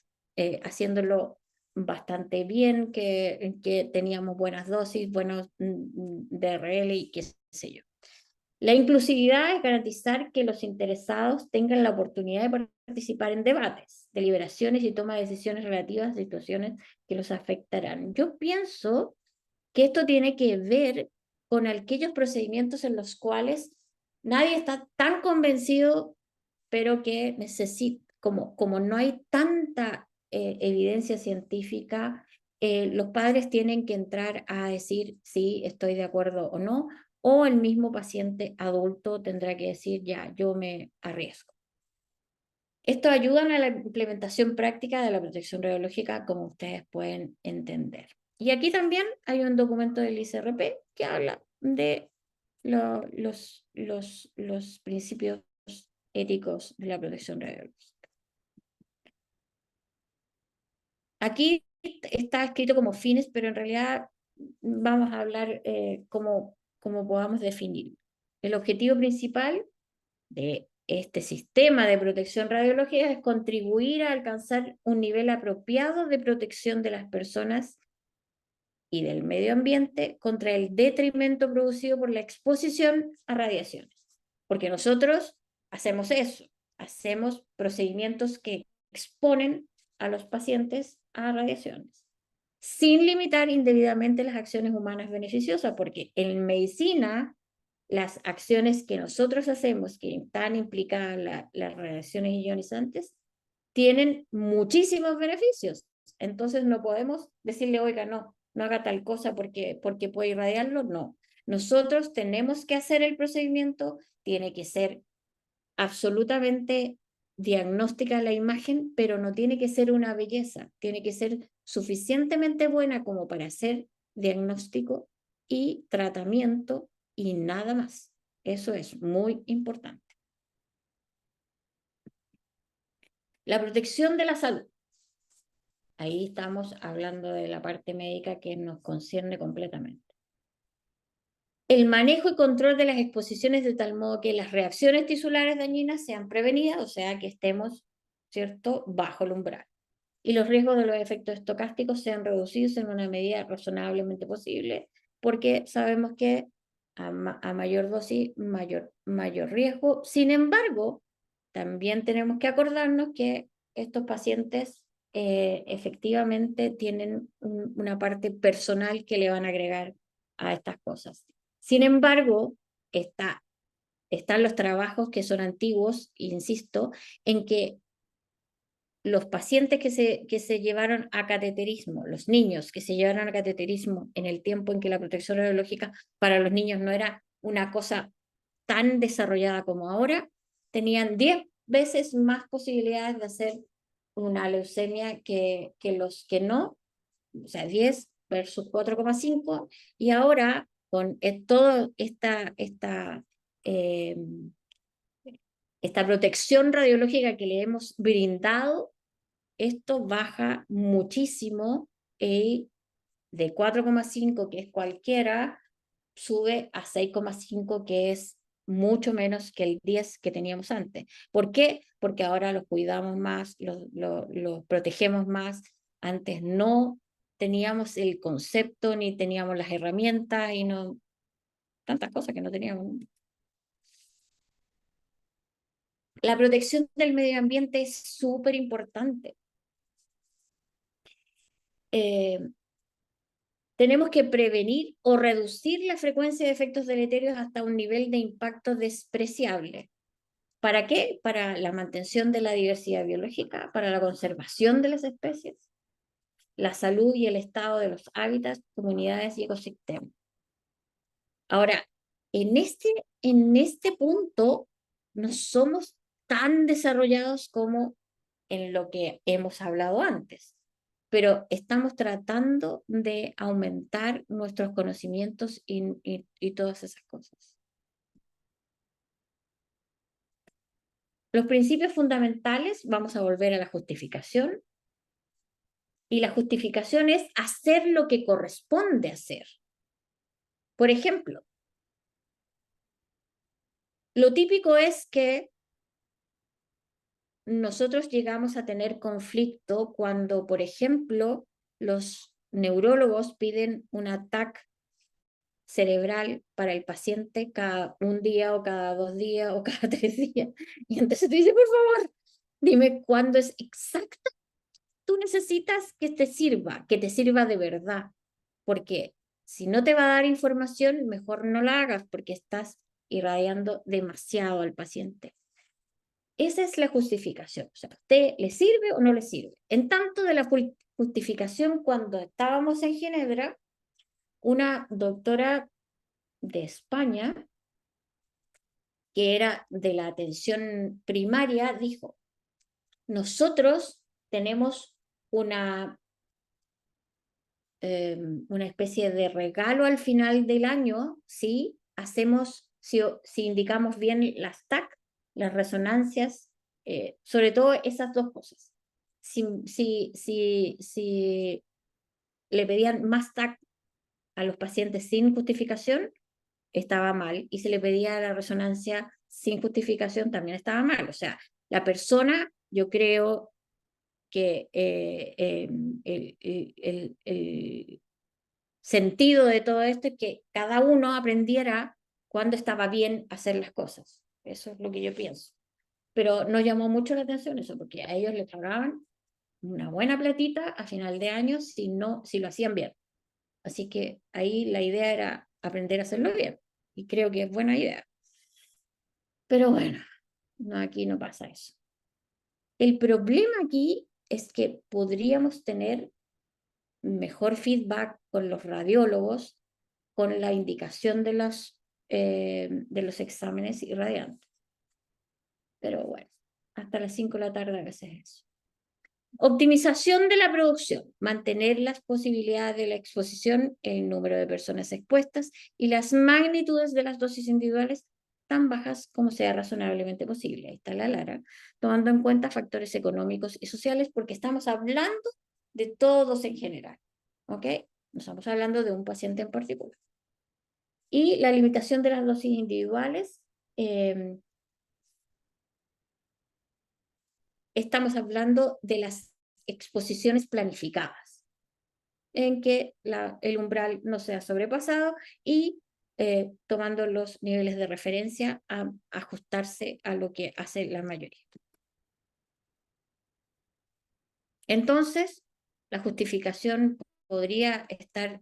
haciéndolo bastante bien, que teníamos buenas dosis, buenos DRL y qué sé yo. La inclusividad es garantizar que los interesados tengan la oportunidad de participar en debates, deliberaciones y toma de decisiones relativas a situaciones que los afectarán. Yo pienso que esto tiene que ver con aquellos procedimientos en los cuales nadie está tan convencido, pero que necesita, como no hay tanta evidencia científica, los padres tienen que entrar a decir si estoy de acuerdo o no, o el mismo paciente adulto tendrá que decir ya, yo me arriesgo. Esto ayuda a la implementación práctica de la protección radiológica, como ustedes pueden entender. Y aquí también hay un documento del ICRP que habla de los principios éticos de la protección radiológica. Aquí está escrito como fines, pero en realidad vamos a hablar como podamos definir. El objetivo principal de este sistema de protección radiológica es contribuir a alcanzar un nivel apropiado de protección de las personas y del medio ambiente contra el detrimento producido por la exposición a radiaciones. Porque nosotros hacemos eso, hacemos procedimientos que exponen a los pacientes a radiaciones, sin limitar indebidamente las acciones humanas beneficiosas, porque en medicina las acciones que nosotros hacemos, que están implicadas las radiaciones ionizantes, tienen muchísimos beneficios. Entonces no podemos decirle, oiga, no haga tal cosa porque puede irradiarlo. No. Nosotros tenemos que hacer el procedimiento, tiene que ser absolutamente diagnóstica la imagen, pero no tiene que ser una belleza, tiene que ser suficientemente buena como para hacer diagnóstico y tratamiento y nada más. Eso es muy importante. La protección de la salud. Ahí estamos hablando de la parte médica que nos concierne completamente. El manejo y control de las exposiciones de tal modo que las reacciones tisulares dañinas sean prevenidas, o sea, que estemos, ¿cierto?, bajo el umbral. Y los riesgos de los efectos estocásticos sean reducidos en una medida razonablemente posible, porque sabemos que a mayor dosis, mayor riesgo. Sin embargo, también tenemos que acordarnos que estos pacientes efectivamente tienen una parte personal que le van a agregar a estas cosas. Sin embargo, están los trabajos que son antiguos, insisto, en que los pacientes que se llevaron a cateterismo, los niños que se llevaron a cateterismo en el tiempo en que la protección radiológica para los niños no era una cosa tan desarrollada como ahora, tenían 10 veces más posibilidades de hacer una leucemia que los que no, o sea, 10 versus 4,5, y ahora con toda eh, esta protección radiológica que le hemos brindado, esto baja muchísimo y de 4,5, que es cualquiera, sube a 6,5, que es mucho menos que el 10 que teníamos antes. ¿Por qué? Porque ahora los cuidamos más, los protegemos más. Antes no teníamos el concepto, ni teníamos las herramientas, y no tantas cosas que no teníamos. La protección del medio ambiente es súper importante. Tenemos que prevenir o reducir la frecuencia de efectos deleterios hasta un nivel de impacto despreciable. ¿Para qué? Para la mantención de la diversidad biológica, para la conservación de las especies, la salud y el estado de los hábitats, comunidades y ecosistemas. Ahora, en este punto no somos tan desarrollados como en lo que hemos hablado antes, pero estamos tratando de aumentar nuestros conocimientos y todas esas cosas. Los principios fundamentales, vamos a volver a la justificación, y la justificación es hacer lo que corresponde hacer. Por ejemplo, lo típico es que nosotros llegamos a tener conflicto cuando, por ejemplo, los neurólogos piden un ataque cerebral para el paciente cada un día o cada 2 días o cada 3 días. Y entonces tú dices, por favor, dime cuándo es exacto. Tú necesitas que te sirva de verdad, porque si no te va a dar información, mejor no la hagas porque estás irradiando demasiado al paciente. Esa es la justificación. O sea, ¿usted le sirve o no le sirve? En tanto de la justificación, cuando estábamos en Ginebra, una doctora de España, que era de la atención primaria, dijo, nosotros tenemos una especie de regalo al final del año si hacemos, si indicamos bien las TAC, las resonancias, sobre todo esas dos cosas. Si le pedían más TAC a los pacientes sin justificación, estaba mal, y si le pedía la resonancia sin justificación, también estaba mal. O sea, la persona, yo creo que el sentido de todo esto es que cada uno aprendiera cuándo estaba bien hacer las cosas. Eso es lo que yo pienso. Pero nos llamó mucho la atención eso, porque a ellos les pagaban una buena platita a final de año si lo hacían bien. Así que ahí la idea era aprender a hacerlo bien. Y creo que es buena idea. Pero bueno, no, aquí no pasa eso. El problema aquí es que podríamos tener mejor feedback con los radiólogos con la indicación de los exámenes irradiantes. Pero bueno, hasta las 5 de la tarde a veces eso. Optimización de la producción, mantener las posibilidades de la exposición, el número de personas expuestas y las magnitudes de las dosis individuales tan bajas como sea razonablemente posible. Ahí está la Lara, tomando en cuenta factores económicos y sociales, porque estamos hablando de todos en general, ¿ok? No estamos hablando de un paciente en particular. Y la limitación de las dosis individuales, estamos hablando de las exposiciones planificadas, en que el umbral no sea sobrepasado y tomando los niveles de referencia a ajustarse a lo que hace la mayoría. Entonces, la justificación podría estar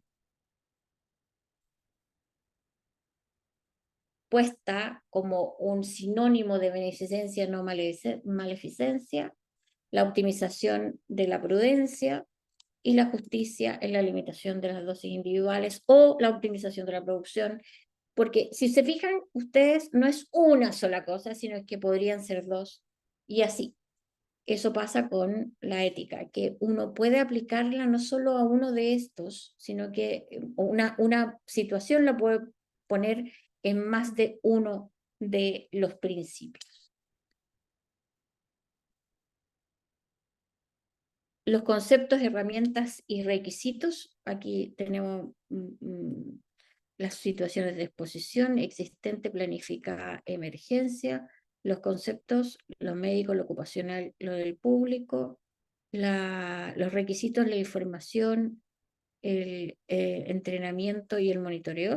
puesta como un sinónimo de beneficencia, no maleficencia, la optimización de la prudencia y la justicia en la limitación de las dosis individuales o la optimización de la producción, porque si se fijan ustedes, no es una sola cosa, sino que podrían ser dos, y así. Eso pasa con la ética, que uno puede aplicarla no solo a uno de estos, sino que una situación la puede poner en más de uno de los principios. Los conceptos, herramientas y requisitos. Aquí tenemos las situaciones de exposición, existente, planificada, emergencia, los conceptos, lo médico, lo ocupacional, lo del público, los requisitos, la información, el entrenamiento y el monitoreo.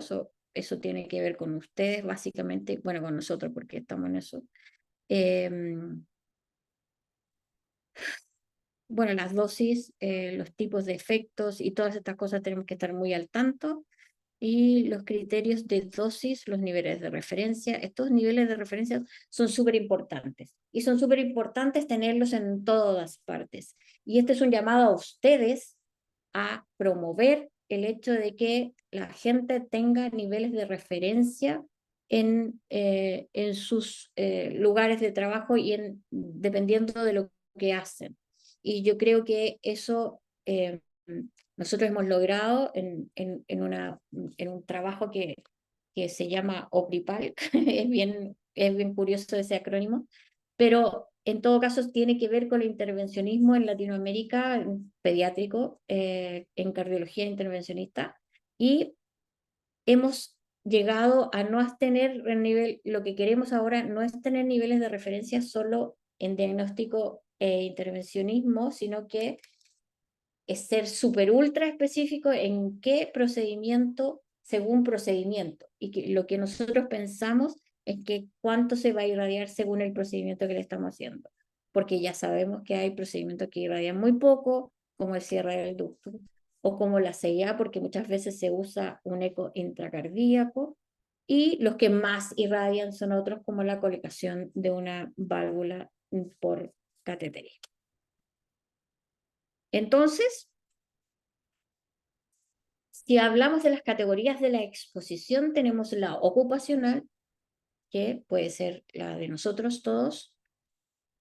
Eso tiene que ver con ustedes, básicamente, bueno, con nosotros porque estamos en eso. Bueno, las dosis, los tipos de efectos y todas estas cosas tenemos que estar muy al tanto. Y los criterios de dosis, los niveles de referencia. Estos niveles de referencia son súper importantes. Y son súper importantes tenerlos en todas partes. Y este es un llamado a ustedes a promover el hecho de que la gente tenga niveles de referencia en sus lugares de trabajo y dependiendo de lo que hacen. Y yo creo que eso nosotros hemos logrado en un trabajo que se llama OPRIPAL, es bien curioso ese acrónimo, pero en todo caso tiene que ver con el intervencionismo en Latinoamérica, pediátrico, en cardiología intervencionista, y hemos llegado a no tener el nivel, lo que queremos ahora no es tener niveles de referencia solo en diagnóstico e intervencionismo, sino que es ser súper ultra específico en qué procedimiento, según procedimiento. Y que lo que nosotros pensamos es que cuánto se va a irradiar según el procedimiento que le estamos haciendo. Porque ya sabemos que hay procedimientos que irradian muy poco, como el cierre del ducto, o como la CIA, porque muchas veces se usa un eco intracardíaco, y los que más irradian son otros, como la colocación de una válvula por cateterismo. Entonces, si hablamos de las categorías de la exposición, tenemos la ocupacional, que puede ser la de nosotros todos,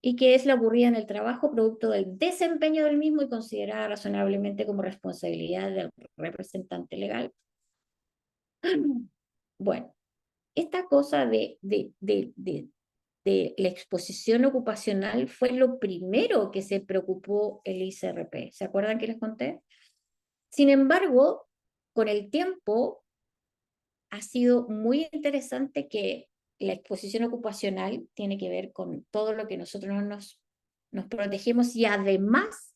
y que es la ocurrida en el trabajo producto del desempeño del mismo y considerada razonablemente como responsabilidad del representante legal. Bueno, esta cosa de la exposición ocupacional fue lo primero que se preocupó el ICRP. ¿Se acuerdan que les conté? Sin embargo, con el tiempo ha sido muy interesante que la exposición ocupacional tiene que ver con todo lo que nosotros nos protegemos y además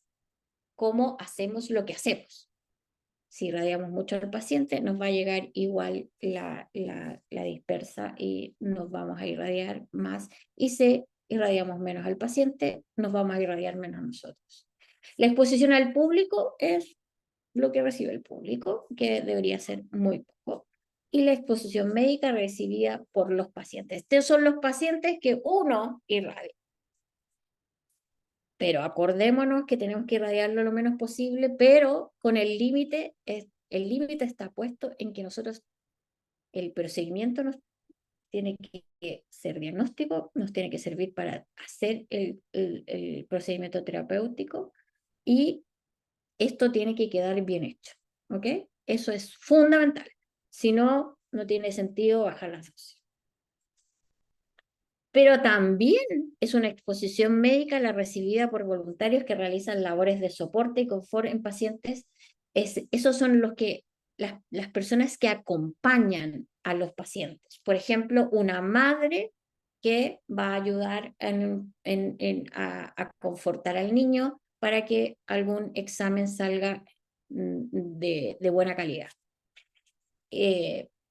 cómo hacemos lo que hacemos. Si irradiamos mucho al paciente, nos va a llegar igual la dispersa y nos vamos a irradiar más. Y si irradiamos menos al paciente, nos vamos a irradiar menos nosotros. La exposición al público es lo que recibe el público, que debería ser muy poco, y la exposición médica recibida por los pacientes. Estos son los pacientes que uno irradia. Pero acordémonos que tenemos que irradiarlo lo menos posible, pero con el límite está puesto en que nosotros, el procedimiento nos tiene que ser diagnóstico, nos tiene que servir para hacer el procedimiento terapéutico, y esto tiene que quedar bien hecho, ¿ok? Eso es fundamental. Si no, no tiene sentido bajar las dosis. Pero también es una exposición médica la recibida por voluntarios que realizan labores de soporte y confort en pacientes. Esos son las personas que acompañan a los pacientes. Por ejemplo, una madre que va a ayudar a confortar al niño para que algún examen salga de buena calidad.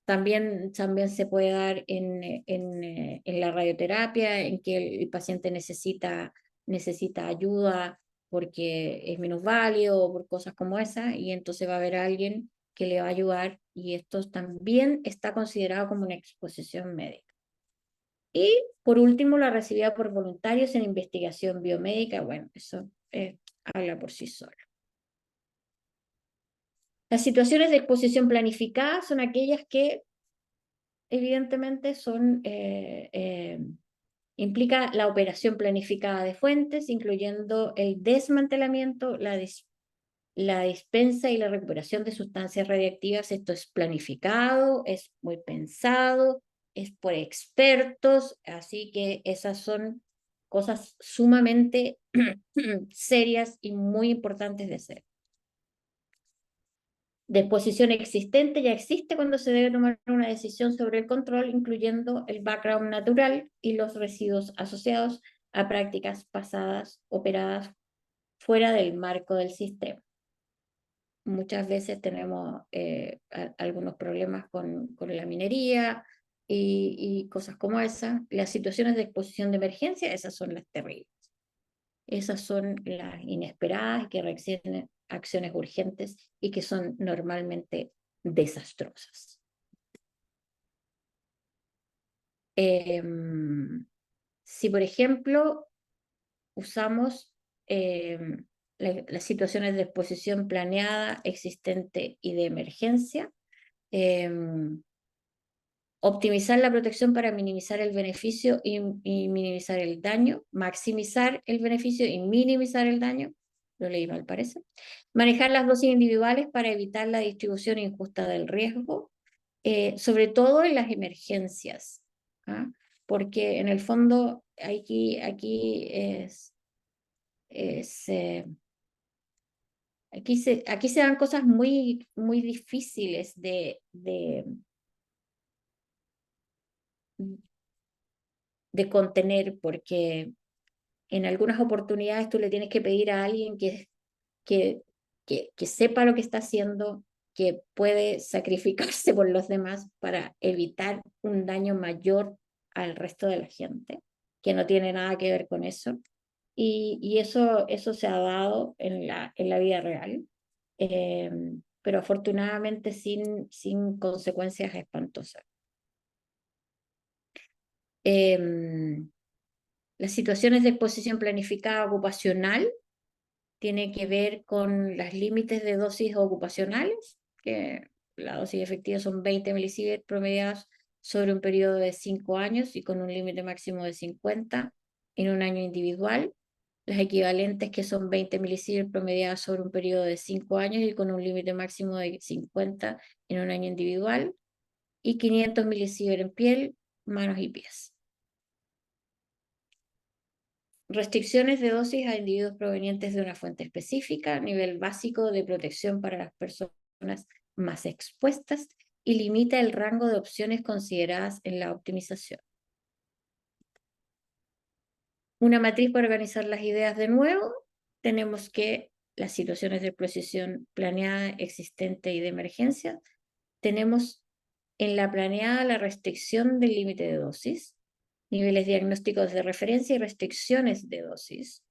También se puede dar en la radioterapia, en que el paciente necesita ayuda porque es minusválido o por cosas como esa, y entonces va a haber alguien que le va a ayudar, y esto también está considerado como una exposición médica. Y por último, la recibida por voluntarios en investigación biomédica. Bueno, eso habla por sí solo. Las situaciones de exposición planificada son aquellas que evidentemente implica la operación planificada de fuentes, incluyendo el desmantelamiento, la dispensa y la recuperación de sustancias radiactivas. Esto es planificado, es muy pensado, es por expertos, así que esas son cosas sumamente serias y muy importantes de hacer. De exposición existente ya existe cuando se debe tomar una decisión sobre el control, incluyendo el background natural y los residuos asociados a prácticas pasadas operadas fuera del marco del sistema. Muchas veces tenemos algunos problemas con la minería y cosas como esa. Las situaciones de exposición de emergencia, esas son las terribles. Esas son las inesperadas que requieren acciones urgentes y que son normalmente desastrosas. Si, por ejemplo, usamos las situaciones de exposición planeada, existente y de emergencia, optimizar la protección para minimizar el beneficio y minimizar el daño, maximizar el beneficio y minimizar el daño, lo leí mal parece, manejar las dosis individuales para evitar la distribución injusta del riesgo, sobre todo en las emergencias, ¿ah? Porque en el fondo aquí aquí se dan cosas muy, muy difíciles de contener, porque en algunas oportunidades tú le tienes que pedir a alguien que, que sepa lo que está haciendo, que puede sacrificarse por los demás para evitar un daño mayor al resto de la gente, que no tiene nada que ver con eso. Y eso se ha dado en la vida real, eh, pero afortunadamente sin consecuencias espantosas. Las situaciones de exposición planificada ocupacional tiene que ver con los límites de dosis ocupacionales, que la dosis efectiva son 20 milisieverts promediados sobre un periodo de 5 años y con un límite máximo de 50 en un año individual. Las equivalentes, que son 20 milisieverts promediadas sobre un periodo de 5 años y con un límite máximo de 50 en un año individual. Y 500 milisieverts en piel, manos y pies. Restricciones de dosis a individuos provenientes de una fuente específica, nivel básico de protección para las personas más expuestas y limita el rango de opciones consideradas en la optimización. Una matriz para organizar las ideas de nuevo. Tenemos que las situaciones de exposición planeada, existente y de emergencia. Tenemos en la planeada la restricción del límite de dosis, niveles diagnósticos de referencia y restricciones de dosis.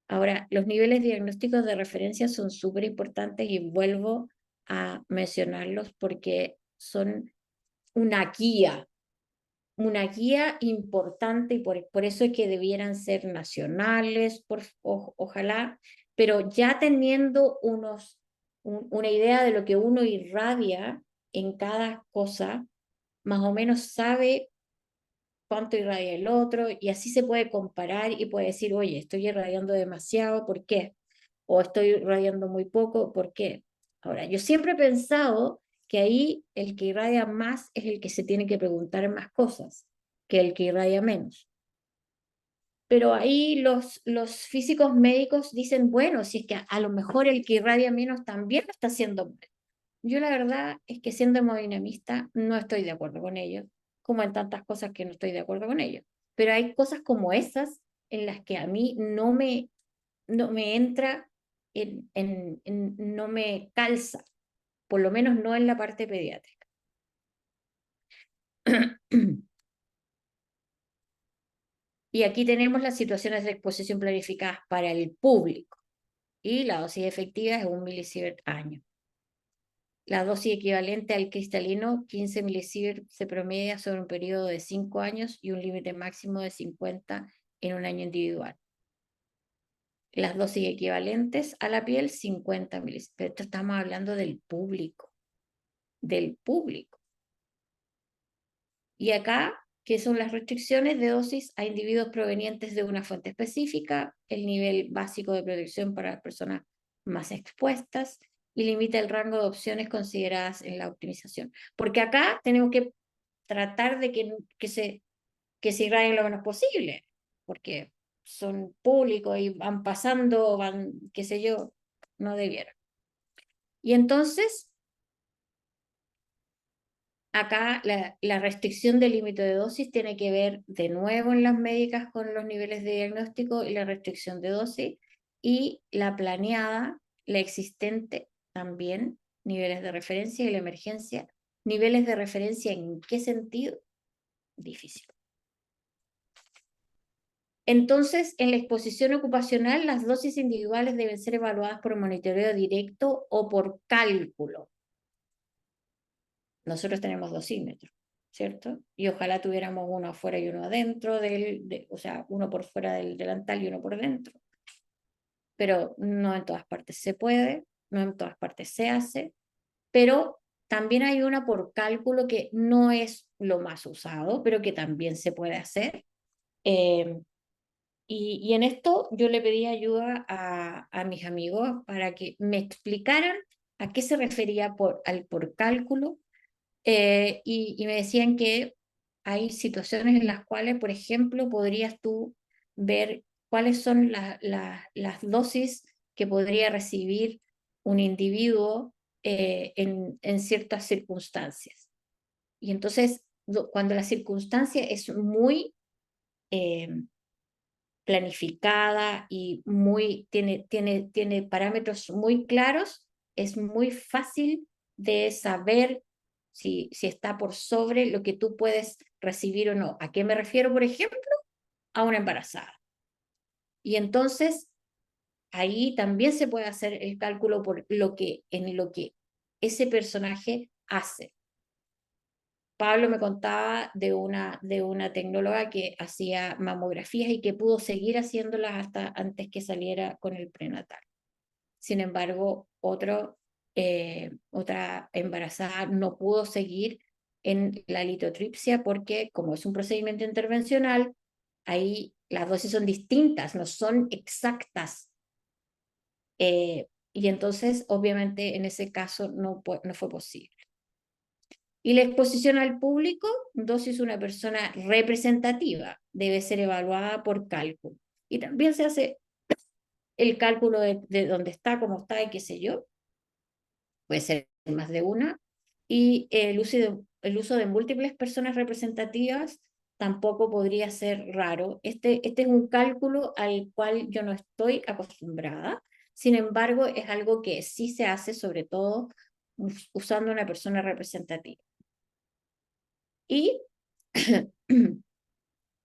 Ahora, los niveles diagnósticos de referencia son súper importantes y vuelvo a mencionarlos porque son una guía importante y por eso es que debieran ser nacionales, ojalá, pero ya teniendo una idea de lo que uno irradia en cada cosa, más o menos sabe cuánto irradia el otro, y así se puede comparar y puede decir, oye, estoy irradiando demasiado, ¿por qué? O estoy irradiando muy poco, ¿por qué? Ahora, yo siempre he pensado que ahí el que irradia más es el que se tiene que preguntar más cosas que el que irradia menos. Pero ahí los físicos médicos dicen, bueno, si es que a lo mejor el que irradia menos también lo está haciendo mal. Yo la verdad es que siendo hemodinamista no estoy de acuerdo con ellos, como en tantas cosas que no estoy de acuerdo con ellos. Pero hay cosas como esas en las que a mí no me entra, no me calza, por lo menos no en la parte pediátrica. Y aquí tenemos las situaciones de exposición planificadas para el público. Y la dosis efectiva es 1 milisievert año. La dosis equivalente al cristalino, 15 milisievert, se promedia sobre un periodo de 5 años y un límite máximo de 50 en un año individual. Las dosis equivalentes a la piel, 50 milisievert. Pero esto estamos hablando del público. Del público. Y acá, ¿qué son las restricciones de dosis a individuos provenientes de una fuente específica? El nivel básico de protección para las personas más expuestas y limita el rango de opciones consideradas en la optimización. Porque acá tenemos que tratar de que se irradien lo menos posible, porque son públicos y van pasando, van, qué sé yo, no debieran. Y entonces, acá la restricción del límite de dosis tiene que ver de nuevo en las médicas con los niveles de diagnóstico y la restricción de dosis, y la planeada, la existente también, niveles de referencia, y la emergencia. ¿Niveles de referencia en qué sentido? Difícil. Entonces, en la exposición ocupacional, las dosis individuales deben ser evaluadas por monitoreo directo o por cálculo. Nosotros tenemos dosímetros, ¿cierto? Y ojalá tuviéramos uno afuera y uno adentro, o sea, uno por fuera del delantal y uno por dentro. Pero no en todas partes se puede, no en todas partes se hace, pero también hay una por cálculo que no es lo más usado, pero que también se puede hacer. Y en esto yo le pedí ayuda a mis amigos para que me explicaran a qué se refería por cálculo, y me decían que hay situaciones en las cuales, por ejemplo, podrías tú ver cuáles son las dosis que podría recibir un individuo en ciertas circunstancias. Y entonces, cuando la circunstancia es muy eh, planificada y tiene parámetros muy claros, es muy fácil de saber si está por sobre lo que tú puedes recibir o no. ¿A qué me refiero, por ejemplo? A una embarazada. Y entonces ahí también se puede hacer el cálculo por en lo que ese personaje hace. Pablo me contaba de una tecnóloga que hacía mamografías y que pudo seguir haciéndolas hasta antes que saliera con el prenatal. Sin embargo, otra embarazada no pudo seguir en la litotripsia porque, como es un procedimiento intervencional, ahí las dosis son distintas, no son exactas. Y entonces, obviamente, en ese caso no fue posible. Y la exposición al público, dosis una persona representativa, debe ser evaluada por cálculo. Y también se hace el cálculo de dónde está, cómo está y qué sé yo. Puede ser más de una. Y el uso de múltiples personas representativas tampoco podría ser raro. Este es un cálculo al cual yo no estoy acostumbrada. Sin embargo, es algo que sí se hace, sobre todo usando una persona representativa. Y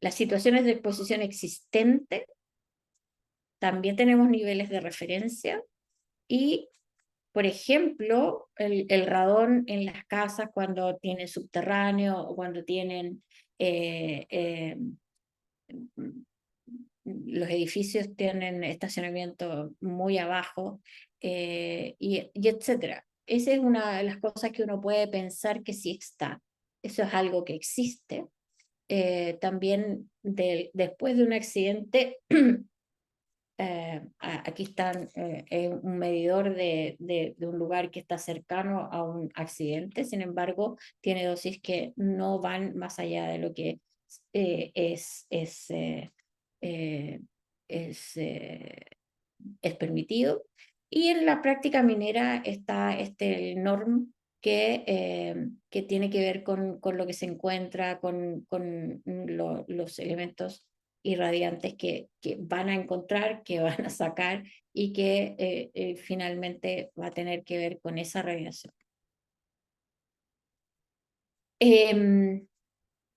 las situaciones de exposición existente, también tenemos niveles de referencia y, por ejemplo, el radón en las casas cuando tienen subterráneo o cuando tienen los edificios tienen estacionamiento muy abajo y etcétera. Esa es una de las cosas que uno puede pensar que sí está. Eso es algo que existe. También después de un accidente, aquí están un medidor de un lugar que está cercano a un accidente, sin embargo, tiene dosis que no van más allá de lo que eh, es, eh, es permitido. Y en la práctica minera está el NORM que tiene que ver con lo que se encuentra, con los elementos irradiantes que van a encontrar, que van a sacar y que finalmente va a tener que ver con esa radiación.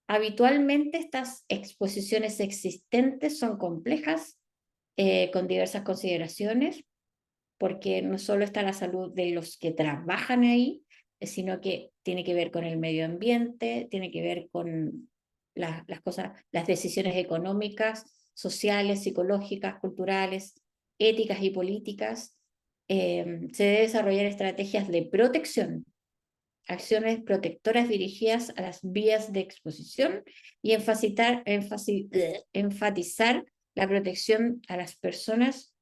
Habitualmente estas exposiciones existentes son complejas, con diversas consideraciones, porque no solo está la salud de los que trabajan ahí, sino que tiene que ver con el medio ambiente, tiene que ver con las cosas, las decisiones económicas, sociales, psicológicas, culturales, éticas y políticas. Se debe desarrollar estrategias de protección, acciones protectoras dirigidas a las vías de exposición y enfatizar la protección a las personas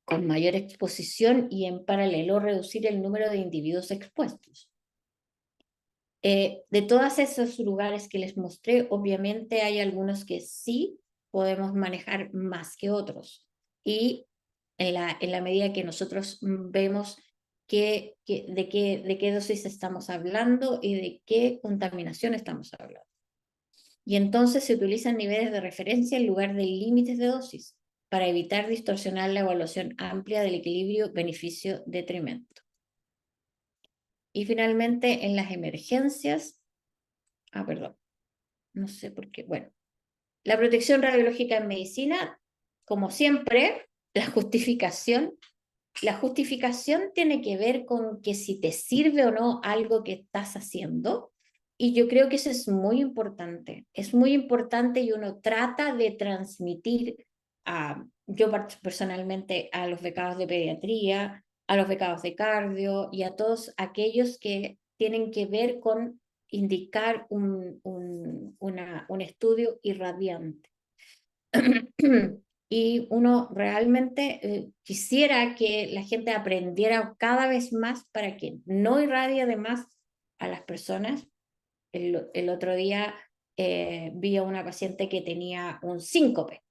con mayor exposición y en paralelo reducir el número de individuos expuestos. De todos esos lugares que les mostré, obviamente hay algunos que sí podemos manejar más que otros. Y en la medida que nosotros vemos de qué dosis estamos hablando y de qué contaminación estamos hablando. Y entonces se utilizan niveles de referencia en lugar de límites de dosis para evitar distorsionar la evaluación amplia del equilibrio beneficio-detrimento. Y finalmente, en las emergencias, perdón, no sé por qué, bueno, la protección radiológica en medicina, como siempre, la justificación tiene que ver con que si te sirve o no algo que estás haciendo, y yo creo que eso es muy importante y uno trata de transmitir yo personalmente a los becados de pediatría, a los becados de cardio y a todos aquellos que tienen que ver con indicar un estudio irradiante. Y uno realmente quisiera que la gente aprendiera cada vez más para que no irradie de más a las personas. El otro día vi a una paciente que tenía un síncope.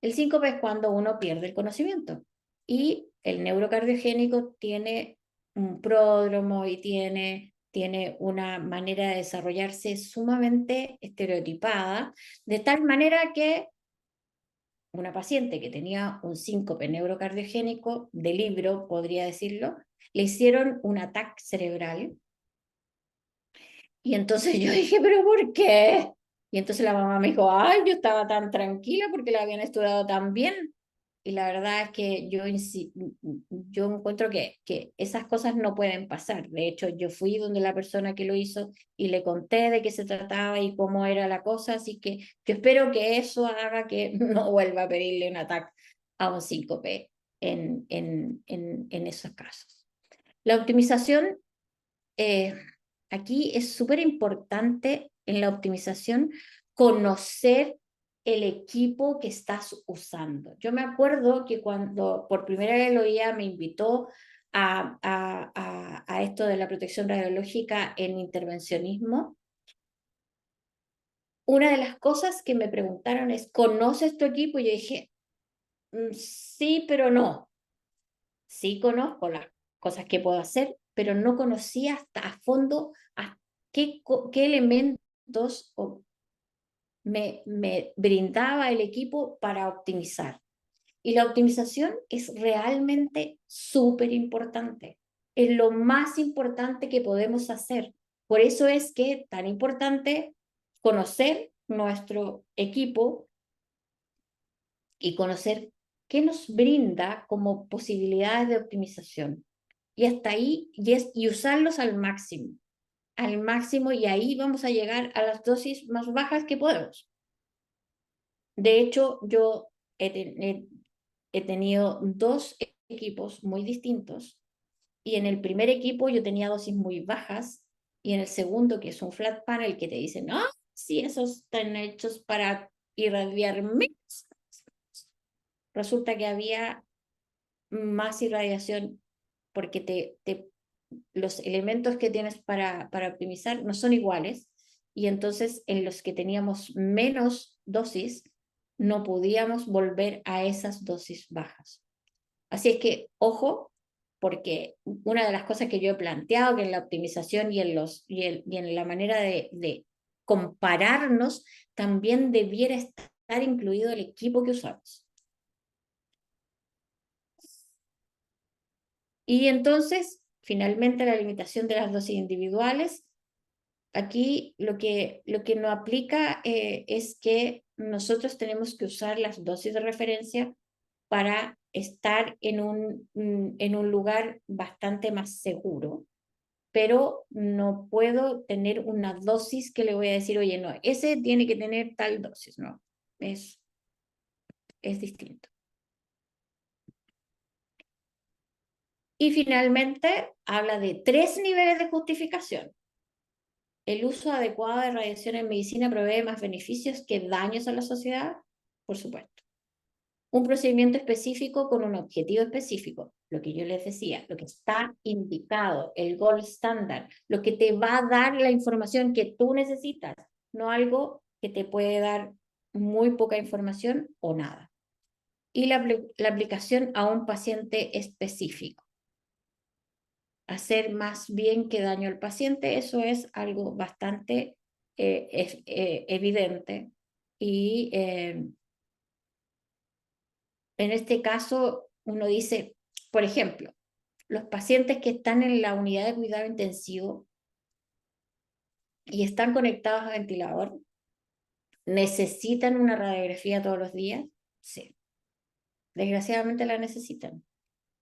El síncope es cuando uno pierde el conocimiento. Y el neurocardiogénico tiene un pródromo y tiene una manera de desarrollarse sumamente estereotipada, de tal manera que una paciente que tenía un síncope neurocardiogénico de libro, podría decirlo, le hicieron un ataque cerebral. Y entonces yo dije, ¿pero por qué? Y entonces la mamá me dijo, ay, yo estaba tan tranquila porque la habían estudiado tan bien. Y la verdad es que yo encuentro que esas cosas no pueden pasar. De hecho, yo fui donde la persona que lo hizo y le conté de qué se trataba y cómo era la cosa, así que yo espero que eso haga que no vuelva a pedirle un ataque a un síncope en esos casos. La optimización, eh, aquí es súper importante en la optimización conocer el equipo que estás usando. Yo me acuerdo que cuando por primera vez lo oía, me invitó a esto de la protección radiológica en intervencionismo. Una de las cosas que me preguntaron es, ¿conoces tu equipo? Y yo dije, sí, pero no. Sí conozco las cosas que puedo hacer, pero no conocía hasta a fondo a qué elementos me brindaba el equipo para optimizar. Y la optimización es realmente súper importante. Es lo más importante que podemos hacer. Por eso es que es tan importante conocer nuestro equipo y conocer qué nos brinda como posibilidades de optimización. Y hasta ahí, y usarlos al máximo, y ahí vamos a llegar a las dosis más bajas que podemos. De hecho, yo he tenido dos equipos muy distintos, y en el primer equipo yo tenía dosis muy bajas, y en el segundo, que es un flat panel, que te dicen, no, sí, esos están hechos para irradiar menos, resulta que había más irradiación porque los elementos que tienes para optimizar no son iguales, y entonces en los que teníamos menos dosis no podíamos volver a esas dosis bajas. Así es que, ojo, porque una de las cosas que yo he planteado que en la optimización y en la manera de compararnos también debiera estar incluido el equipo que usamos. Y entonces, finalmente, la limitación de las dosis individuales. Aquí lo que no aplica es que nosotros tenemos que usar las dosis de referencia para estar en un lugar bastante más seguro, pero no puedo tener una dosis que le voy a decir, oye, no, ese tiene que tener tal dosis, no, es distinto. Y finalmente habla de 3 niveles de justificación. ¿El uso adecuado de radiación en medicina provee más beneficios que daños a la sociedad? Por supuesto. Un procedimiento específico con un objetivo específico, lo que yo les decía, lo que está indicado, el gold standard, lo que te va a dar la información que tú necesitas, no algo que te puede dar muy poca información o nada. Y la aplicación a un paciente específico. Hacer más bien que daño al paciente, eso es algo bastante evidente. Y en este caso uno dice, por ejemplo, los pacientes que están en la unidad de cuidado intensivo y están conectados a ventilador, ¿necesitan una radiografía todos los días? Sí, desgraciadamente la necesitan,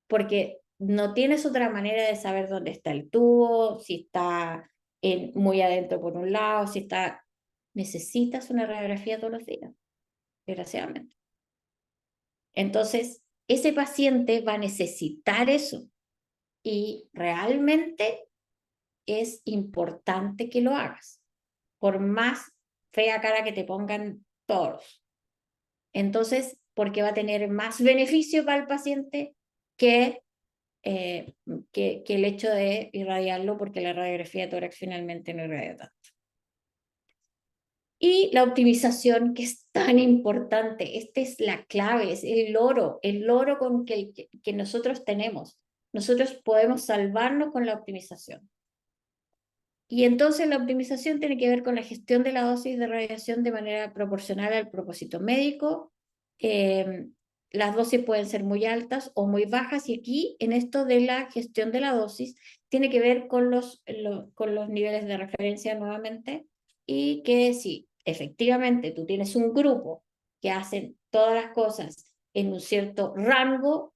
porque no tienes otra manera de saber dónde está el tubo, si está muy adentro por un lado, si está... Necesitas una radiografía todos los días, desgraciadamente. Entonces, ese paciente va a necesitar eso, y realmente es importante que lo hagas, por más fea cara que te pongan todos. Entonces, porque va a tener más beneficio para el paciente que el hecho de irradiarlo, porque la radiografía de tórax finalmente no irradia tanto. Y la optimización, que es tan importante, esta es la clave, es el oro con que nosotros tenemos. Nosotros podemos salvarnos con la optimización. Y entonces la optimización tiene que ver con la gestión de la dosis de radiación de manera proporcional al propósito médico. Las dosis pueden ser muy altas o muy bajas, y aquí en esto de la gestión de la dosis tiene que ver con los niveles de referencia nuevamente, y que si efectivamente tú tienes un grupo que hacen todas las cosas en un cierto rango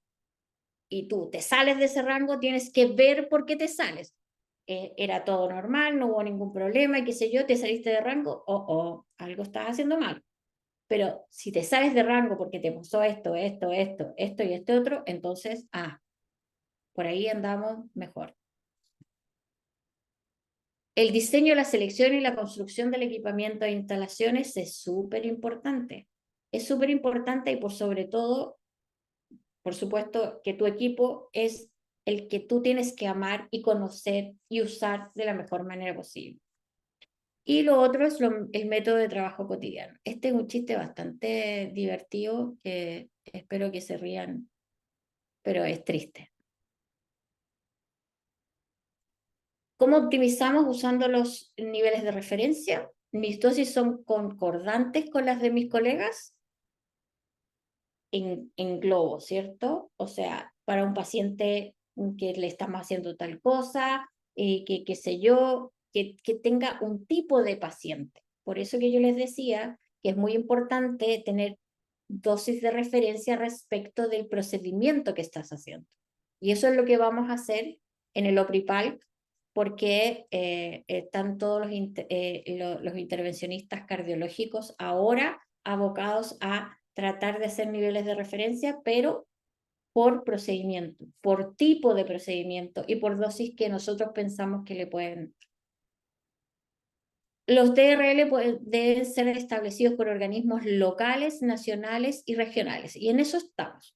y tú te sales de ese rango, tienes que ver por qué te sales. Era todo normal, no hubo ningún problema, y qué sé yo, te saliste de rango, algo estás haciendo mal. Pero si te sales de rango porque te pasó esto y este otro, entonces, por ahí andamos mejor. El diseño, la selección y la construcción del equipamiento e instalaciones es súper importante. Es súper importante, y por sobre todo, por supuesto, que tu equipo es el que tú tienes que amar y conocer y usar de la mejor manera posible. Y lo otro es el método de trabajo cotidiano. Este es un chiste bastante divertido que espero que se rían, pero es triste. ¿Cómo optimizamos usando los niveles de referencia? Mis dosis son concordantes con las de mis colegas en globo, ¿cierto? O sea, para un paciente que le estamos haciendo tal cosa, que qué sé yo, que tenga un tipo de paciente. Por eso que yo les decía que es muy importante tener dosis de referencia respecto del procedimiento que estás haciendo. Y eso es lo que vamos a hacer en el OPRIPAL, porque están todos los intervencionistas cardiológicos ahora abocados a tratar de hacer niveles de referencia, pero por procedimiento, por tipo de procedimiento y por dosis que nosotros pensamos que le pueden. Los DRL deben ser establecidos por organismos locales, nacionales y regionales, y en eso estamos.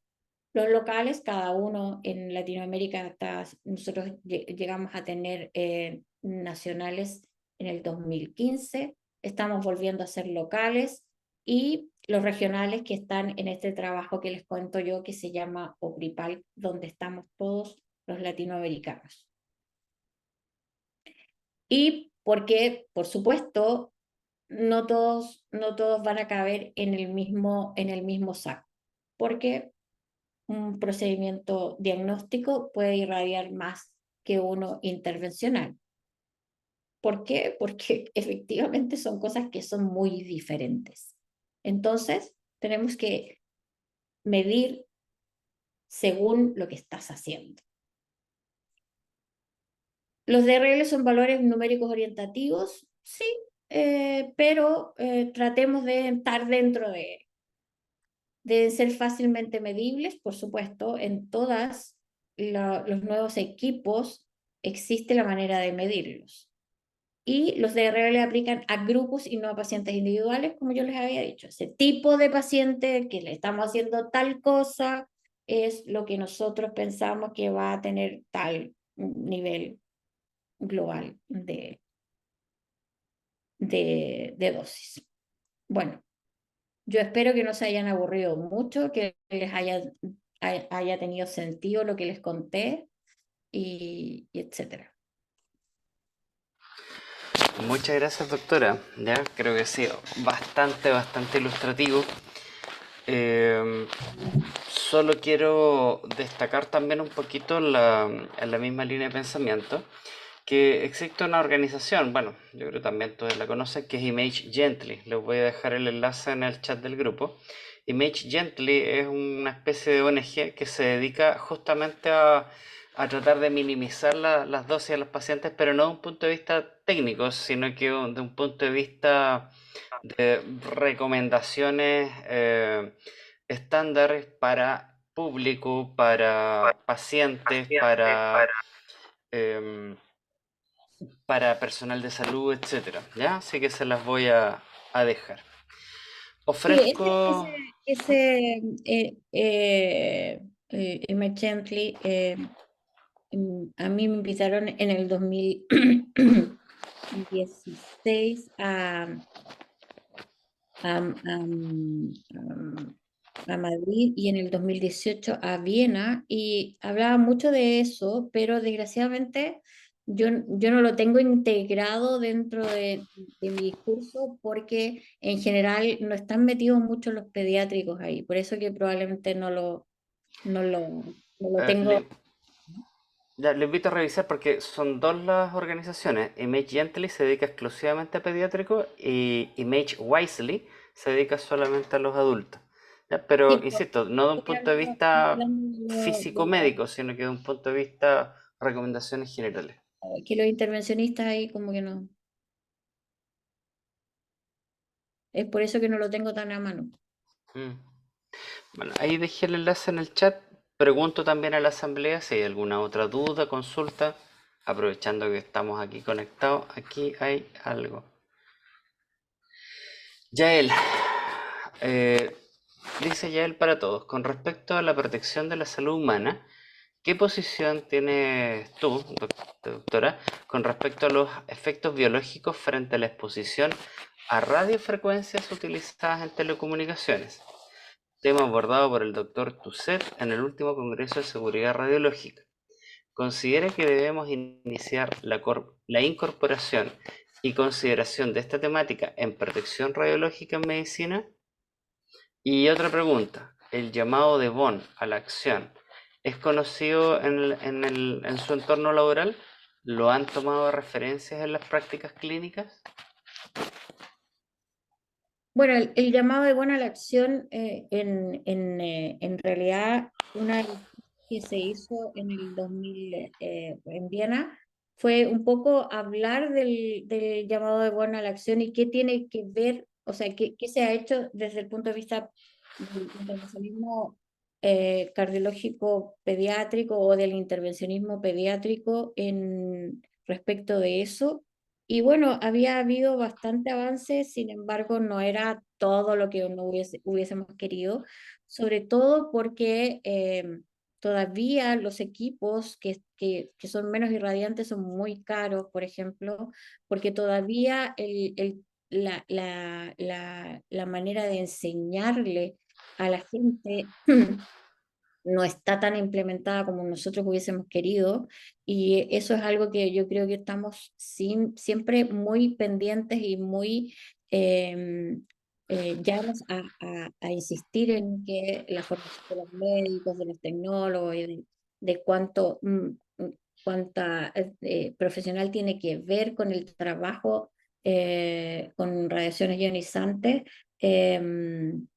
Los locales, cada uno en Latinoamérica, nosotros llegamos a tener nacionales en el 2015, estamos volviendo a ser locales, y los regionales que están en este trabajo que les cuento yo, que se llama OPRIPAL, donde estamos todos los latinoamericanos. Y porque, por supuesto, no todos van a caber en el mismo saco, porque un procedimiento diagnóstico puede irradiar más que uno intervencional. ¿Por qué? Porque efectivamente son cosas que son muy diferentes. Entonces, tenemos que medir según lo que estás haciendo. Los DRL son valores numéricos orientativos, sí, pero tratemos de estar dentro de él. Deben ser fácilmente medibles, por supuesto. En todos los nuevos equipos existe la manera de medirlos. Y los DRL aplican a grupos y no a pacientes individuales, como yo les había dicho. Ese tipo de paciente que le estamos haciendo tal cosa es lo que nosotros pensamos que va a tener tal nivel global de dosis. Bueno, yo espero que no se hayan aburrido mucho, que les haya tenido sentido lo que les conté, y etcétera. Muchas gracias, doctora. Ya creo que sí, bastante ilustrativo. Solo quiero destacar también un poquito en la misma línea de pensamiento que existe una organización, bueno, yo creo que también todos la conocen, que es Image Gently. Les voy a dejar el enlace en el chat del grupo. Image Gently es una especie de ONG que se dedica justamente a tratar de minimizar las dosis a los pacientes, pero no de un punto de vista técnico, sino que de un punto de vista de recomendaciones estándares para público, para pacientes, em, para personal de salud, etcétera, ¿ya? Así que se las voy a dejar. Sí, Ofrezco... Image Gently, a mí me invitaron en el 2016 a a, a Madrid y en el 2018 a Viena y hablaba mucho de eso, pero desgraciadamente yo no lo tengo integrado dentro de mi discurso porque en general no están metidos mucho los pediátricos ahí, por eso que probablemente no lo, no lo Eh, tengo. le, ya, le invito a revisar porque son dos las organizaciones. Image Gently se dedica exclusivamente a pediátricos y Image Wisely se dedica solamente a los adultos. ¿Ya? Sí, Pero, pero insisto, no de un punto de estoy vista hablando físico-médico, sino que de un punto de vista recomendaciones generales. que los intervencionistas ahí como que no. Es por eso que no lo tengo tan a mano. Mm. Bueno, ahí dejé el enlace en el chat. Pregunto también a la asamblea si hay alguna otra duda, consulta. Aprovechando que estamos aquí conectados, aquí hay algo. Yael, eh, dice Yael para todos, con respecto a la protección de la salud humana, ¿qué posición tienes tú, doctora, con respecto a los efectos biológicos frente a la exposición a radiofrecuencias utilizadas en telecomunicaciones? Tema abordado por el doctor Tusset en el último Congreso de Seguridad Radiológica. ¿Considera que debemos iniciar la incorporación y consideración de esta temática en protección radiológica en medicina? Y otra pregunta, ¿el llamado de Bond a la acción es conocido en su entorno laboral? ¿Lo han tomado de referencias en las prácticas clínicas? Bueno, el llamado de buena a la acción, en realidad, una de las cosas que se hizo en el 2000 en Viena fue un poco hablar del llamado de buena a la acción y qué tiene que ver, o sea, qué se ha hecho desde el punto de vista del intervencionismo cardiológico pediátrico o del intervencionismo pediátrico en respecto de eso. Y bueno, había habido bastante avance, sin embargo, no era todo lo que uno hubiésemos querido, sobre todo porque todavía los equipos que son menos irradiantes son muy caros, por ejemplo, porque todavía la manera de enseñarle a la gente no está tan implementada como nosotros hubiésemos querido y eso es algo que yo creo que estamos siempre muy pendientes y muy llanos a insistir en que la formación de los médicos, de los tecnólogos y de cuánta profesional tiene que ver con el trabajo con radiaciones ionizantes.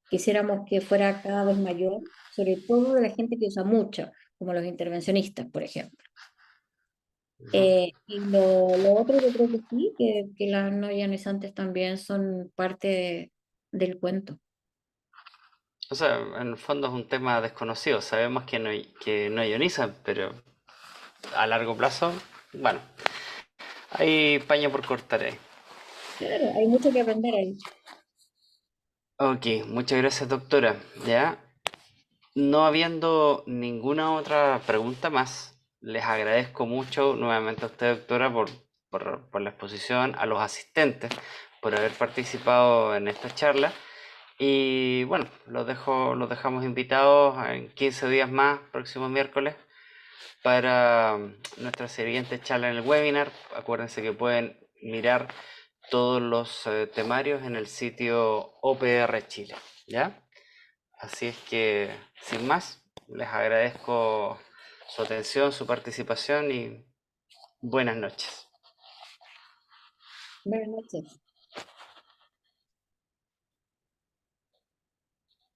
Quisiéramos que fuera cada vez mayor, sobre todo de la gente que usa mucho, como los intervencionistas, por ejemplo. Ujú. Y lo otro yo creo que sí, que las no ionizantes también son parte del cuento. O sea, en el fondo es un tema desconocido. Sabemos que no ionizan, pero a largo plazo, bueno, hay paño por cortar ahí. Claro, hay mucho que aprender ahí. Ok, muchas gracias, doctora. Ya, no habiendo ninguna otra pregunta más, les agradezco mucho nuevamente a usted, doctora, por la exposición, a los asistentes por haber participado en esta charla. Y bueno, los dejamos invitados en 15 días más, próximo miércoles, para nuestra siguiente charla en el webinar. Acuérdense que pueden mirar todos los temarios en el sitio OPR Chile, ¿ya? Así es que, sin más, les agradezco su atención, su participación y buenas noches. Buenas noches.